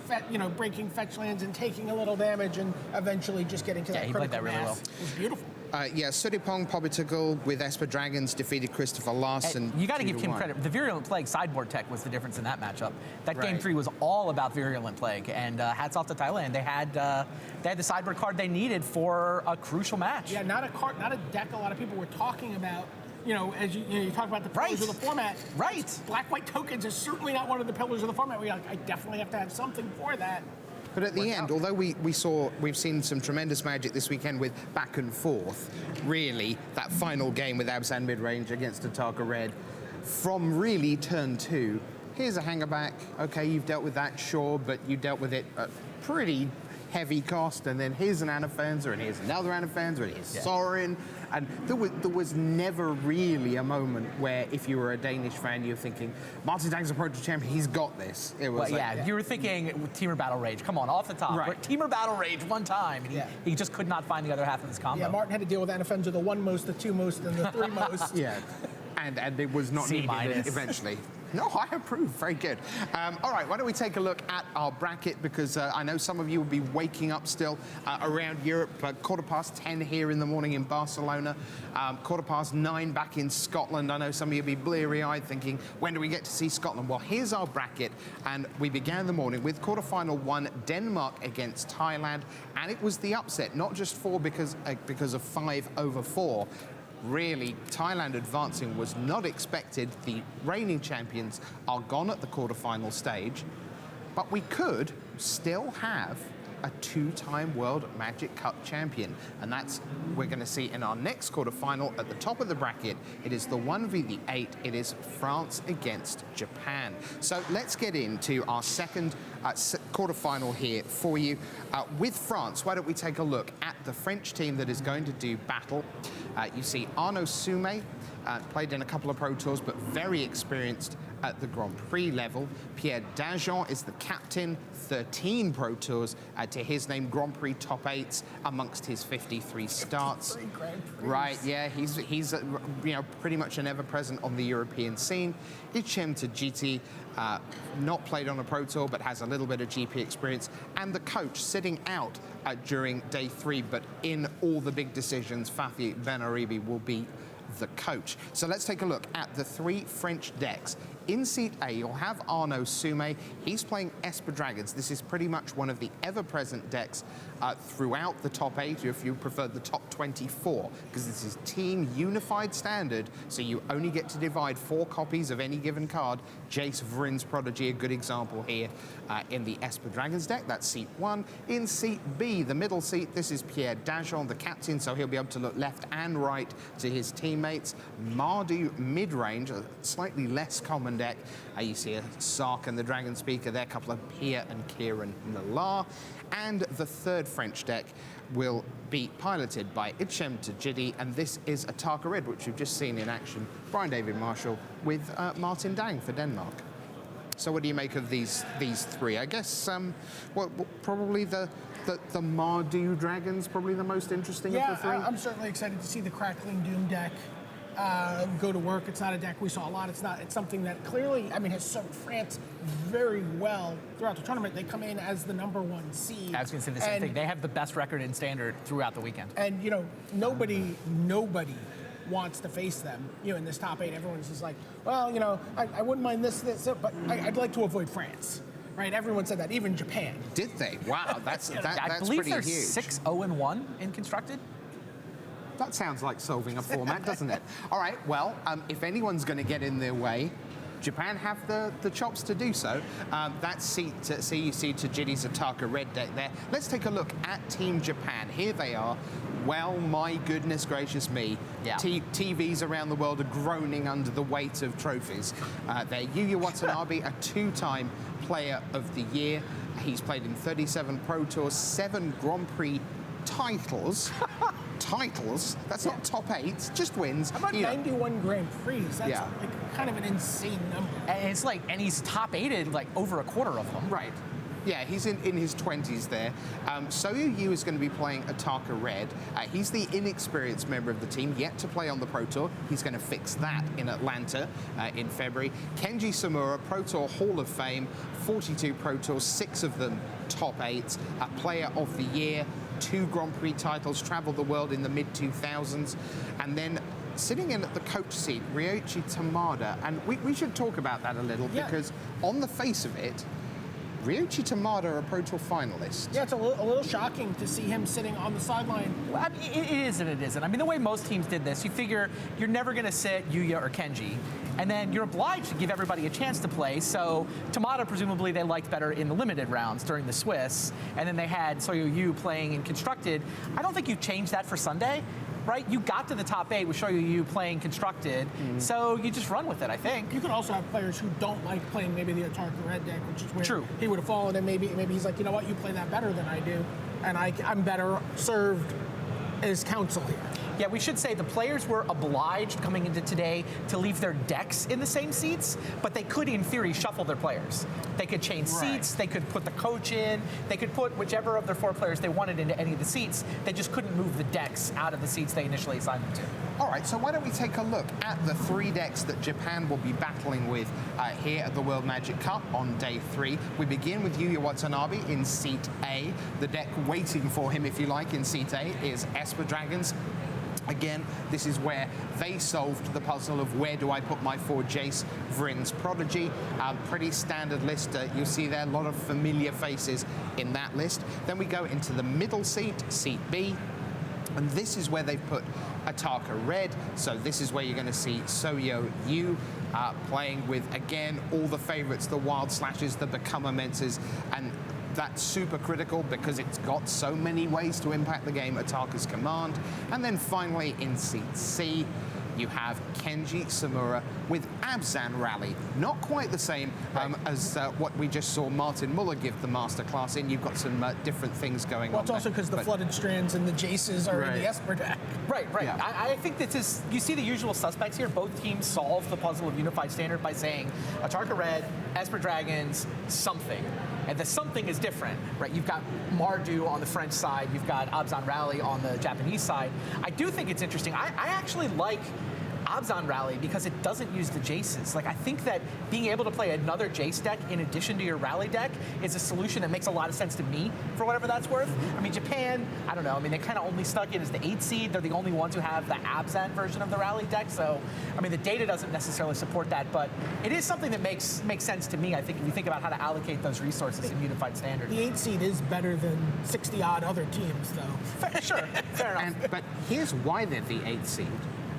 breaking fetch lands and taking a little damage, and eventually just getting to that critical he played that really well. It was beautiful. Yeah, Sudipong Pobitigal with Esper Dragons defeated Christopher Larson. You got to give him credit. The Virulent Plague sideboard tech was the difference in that matchup. That game 3 was all about Virulent Plague, and hats off to Thailand. They had the sideboard card they needed for a crucial match. Yeah, not a deck a lot of people were talking about. You know, as you talk about the pillars of the format. Right. Black-white tokens is certainly not one of the pillars of the format. I definitely have to have something for that. But at the end, although we've seen some tremendous Magic this weekend with back and forth, really, that final game with Abzan mid-range against Atarka Red, from really turn 2, here's a hanger back. Okay, you've dealt with that, sure, but you dealt with it at pretty heavy cost. And then here's an Anafenza, and here's another Anafenza, and here's Sorin. And there was never really a moment where, if you were a Danish fan, you're thinking, Martin Dang's a Pro Tour champion, he's got this. It was you were thinking Teamer Battle Rage. Come on, off the top. Right. Teamer Battle Rage one time, and he just could not find the other half of his combo. Yeah, Martin had to deal with Anafenza, the 1 most, the 2 most, and the 3 most. Yeah, and it was not C- needed eventually. No, I approve. Very good. All right, why don't we take a look at our bracket, because I know some of you will be waking up still around Europe. 10:15 here in the morning in Barcelona, 9:15 back in Scotland. I know some of you will be bleary-eyed thinking, when do we get to see Scotland? Well, here's our bracket, and we began the morning with quarterfinal 1, Denmark against Thailand, and it was the upset, not just because of 5/4. Really, Thailand advancing was not expected. The reigning champions are gone at the quarterfinal stage, but we could still have a 2-time World Magic Cup champion, and that's we're going to see in our next quarterfinal at the top of the bracket. It is the 1v8. It is France against Japan. So let's get into our second quarterfinal here for you. With France, why don't we take a look at the French team that is going to do battle. You see Arnaud Soumet, played in a couple of Pro Tours, but very experienced at the Grand Prix level. Pierre Dajon is the captain, 13 Pro Tours to his name, Grand Prix top 8s amongst his 53 starts. 53 Grand Prix. Right, yeah, he's pretty much an ever-present on the European scene. Hichem Tajiti, not played on a Pro Tour, but has a little bit of GP experience. And the coach sitting out during day 3, but in all the big decisions, Fafi Benaribi will be the coach. So let's take a look at the 3 French decks. In seat A, you'll have Arnaud Soumet. He's playing Esper Dragons. This is pretty much one of the ever-present decks throughout the top 8, if you prefer the top 24, because this is team unified standard, so you only get to divide 4 copies of any given card. Jace Vrin's Prodigy, a good example here in the Esper Dragons deck. That's seat 1. In seat B, the middle seat, this is Pierre Dajon, the captain, so he'll be able to look left and right to his teammates. Mardu mid-range, a slightly less common deck. You see a Sark and the Dragon Speaker there, a couple of Pierre and Kieran Millar. And the third French deck will be piloted by Hichem Tajidi, and this is Ataka Red, which we've just seen in action. Brian David Marshall with Martin Dang for Denmark. So what do you make of these 3? I guess probably the Mardu Dragons, probably the most interesting of the 3. I'm certainly excited to see the Crackling Doom deck go to work. It's not a deck we saw a lot. It's something that clearly, has served France very well throughout the tournament. They come in as the #1 seed. I was going to say the same thing. They have the best record in standard throughout the weekend. And nobody wants to face them. In this top 8, everyone's just like, well, I wouldn't mind this, but I'd like to avoid France. Right? Everyone said that. Even Japan. Did they? Wow, that's I believe pretty they're huge. 6-0-1 in constructed. That sounds like solving a format, doesn't it? All right, well, if anyone's going to get in their way, Japan have the chops to do so. That's seat Tajidi's Ataka Red deck there. Let's take a look at Team Japan. Here they are. Well, my goodness gracious me. Yeah. TVs around the world are groaning under the weight of trophies. They're Yuya Watanabe, a 2-time Player of the Year. He's played in 37 Pro Tours, 7 Grand Prix titles. Titles? That's not top 8, just wins. How about 91 Grand Prix? That's kind of an insane number. And he's top 8'd over a quarter of them. Right. Yeah, he's in his 20s there. Soyu Yu is going to be playing Ataka Red. He's the inexperienced member of the team, yet to play on the Pro Tour. He's going to fix that in Atlanta in February. Kenji Samura, Pro Tour Hall of Fame, 42 Pro Tours, 6 of them top 8s. Player of the Year, 2 Grand Prix titles, traveled the world in the mid-2000s. And then sitting in at the coach seat, Ryoichi Tamada. And we should talk about that a little, because on the face of it, Ryoichi Tamada, a Pro Tour finalist. Yeah, it's a little shocking to see him sitting on the sideline. Well, it is and it isn't. The way most teams did this, you figure you're never going to sit Yuya or Kenji, and then you're obliged to give everybody a chance to play. So Tamada, presumably, they liked better in the limited rounds during the Swiss, and then they had Soyu Yu playing in constructed. I don't think you change that for Sunday. right? You got to the top 8 with Shoyu Yu playing constructed, so you just run with it, I think. You could also have players who don't like playing maybe the Atarka red deck, which is where True. he would have fallen, and maybe he's like, you know what, you play that better than I do, and I'm better served as counsel here. Yeah, we should say the players were obliged coming into today to leave their decks in the same seats, but they could, in theory, shuffle their players. They could change seats, they could put the coach in, they could put whichever of their 4 players they wanted into any of the seats. They just couldn't move the decks out of the seats they initially assigned them to. All right, so why don't we take a look at the 3 decks that Japan will be battling with here at the World Magic Cup on day 3. We begin with Yuya Watanabe in seat A. The deck waiting for him, if you like, in seat A is Esper Dragons. Again, this is where they solved the puzzle of where do I put my 4 Jace Vryn's Prodigy. Pretty standard list. You'll see there a lot of familiar faces in that list. Then we go into the middle seat, seat B. And this is where they've put Atarka Red. So this is where you're going to see Soyo Yu playing with, again, all the favorites, the Wild Slashes, the Become Immenses, and that's super critical because it's got so many ways to impact the game, Atarka's Command. And then finally in seat C, you have Kenji Samura with Abzan Rally. Not quite the same as what we just saw Martin Muller give the masterclass in. You've got some different things going on. Well, it's also because the Flooded Strands and the Jaces are in the Esper deck. Right. Yeah. I think this is, you see the usual suspects here. Both teams solve the puzzle of Unified Standard by saying Atarka Red, Esper Dragons, something. And the something is different, right? You've got Mardu on the French side, you've got Abzan Rally on the Japanese side. I do think it's interesting. I actually like Abzan Rally because it doesn't use the Jaces. Like, I think that being able to play another Jace deck in addition to your Rally deck is a solution that makes a lot of sense to me, for whatever that's worth. I mean, Japan, I don't know. I mean, they kind of only stuck in as the 8th seed. They're the only ones who have the Abzan version of the Rally deck. So, I mean, the data doesn't necessarily support that, but it is something that makes sense to me, I think, if you think about how to allocate those resources in Unified Standard. The 8th seed is better than 60-odd other teams, though. Sure, fair enough. But here's why they're the 8th seed.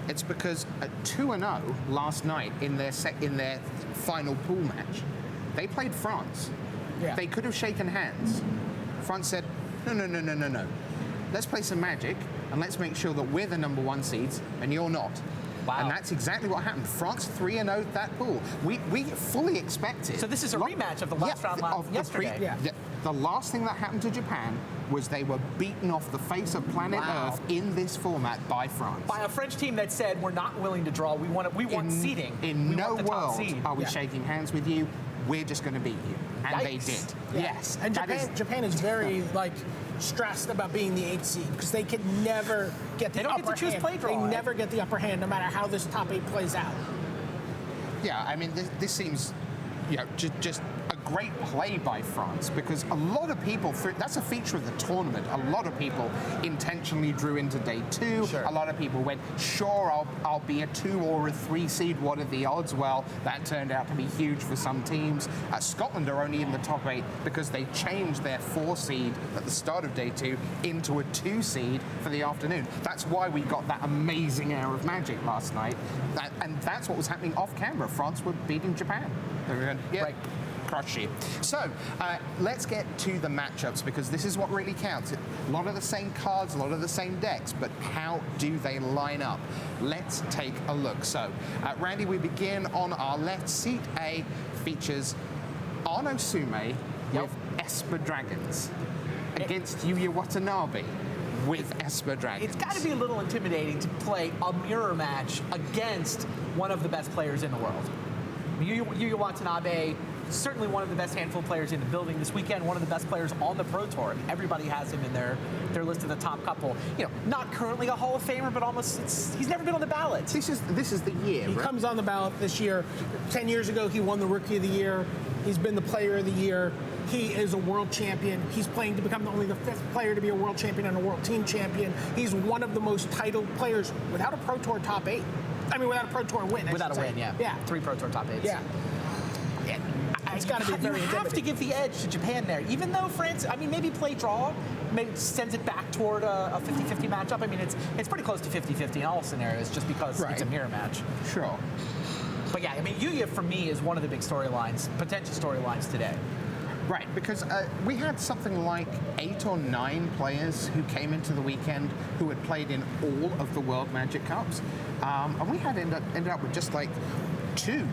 It's because at 2-0 last night in their final pool match, they played France. Yeah. They could have shaken hands. France said, no. Let's play some Magic and let's make sure that we're the number 1 seeds and you're not. Wow. And that's exactly what happened. France 3-0 that pool. We fully expected. So this is a rematch of the last round yesterday. The last thing that happened to Japan was they were beaten off the face of planet Earth in this format by France. By a French team that said, we're not willing to draw, we want seeding. In no world are we shaking hands with you, we're just going to beat you. And they did. Yes. And Japan is very, stressed about being the 8th seed because they can never get the upper hand. They don't get to choose play draw. They never get the upper hand no matter how this top 8 plays out. Yeah, I mean, this seems, just a great play by France because a lot of people, that's a feature of the tournament, a lot of people intentionally drew into day 2. Sure. A lot of people went, sure, I'll be a 2 or a 3 seed, what are the odds? Well, that turned out to be huge for some teams. Scotland are only in the top 8 because they changed their 4 seed at the start of day 2 into a 2 seed for the afternoon. That's why we got that amazing hour of Magic last night. And that's what was happening off camera. France were beating Japan. They were going, right. Crush you. So let's get to the matchups because this is what really counts. A lot of the same cards, a lot of the same decks, but how do they line up? Let's take a look. So, Randy, we begin on our left. Seat A features Arno Sume with Esper Dragons against Yuya Watanabe with Esper Dragons. It's got to be a little intimidating to play a mirror match against one of the best players in the world. Yuya Watanabe, certainly one of the best handful of players in the building this weekend, one of the best players on the Pro Tour. Everybody has him in their list of the top couple. Not currently a Hall of Famer, but almost he's never been on the ballot. This is the year. He comes on the ballot this year. 10 years ago, he won the Rookie of the Year. He's been the Player of the Year. He is a world champion. He's playing to become only the 5th player to be a world champion and a world team champion. He's one of the most titled players without a Pro Tour top 8. I mean, without a Pro Tour win. Without a win, yeah. 3 Pro Tour top 8s. Yeah. It's got to be very You have to give the edge to Japan there. Even though France, maybe play draw, maybe sends it back toward a 50-50 matchup. I mean, it's pretty close to 50-50 in all scenarios just because it's a mirror match. Sure. But yeah, Yuya for me is one of the big storylines, potential storylines today. Right, because we had something like 8 or 9 players who came into the weekend who had played in all of the World Magic Cups, and we had ended up with just like 2.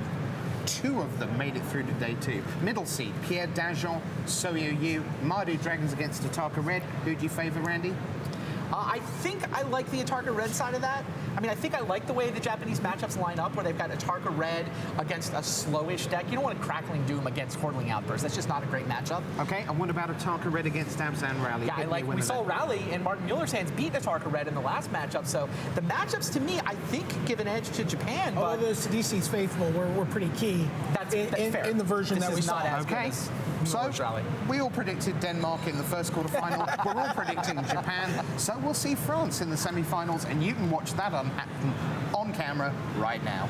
2 of them made it through to day 2. Middle seed, Pierre Dajon, Soyo Yu, Mardu Dragons against Ataka Red. Who do you favor, Randy? I think I like the Ataka Red side of that. I mean, I think I like the way the Japanese matchups line up, where they've got Ataka Red against a slowish deck. You don't want a Crackling Doom against Hordling Outburst. That's just not a great matchup. Okay, and what about Ataka Red against Damsan Rally? Yeah, we saw Rally and Martin Mueller's hands beat Ataka Red in the last matchup. So the matchups, to me, I think give an edge to Japan. Although the Sidisi's faithful were pretty key that's fair. in the semifinals that we saw. Okay, so we all predicted Denmark in the first quarterfinal. We're all predicting Japan. So we'll see France in the semifinals, and you can watch that on camera right now.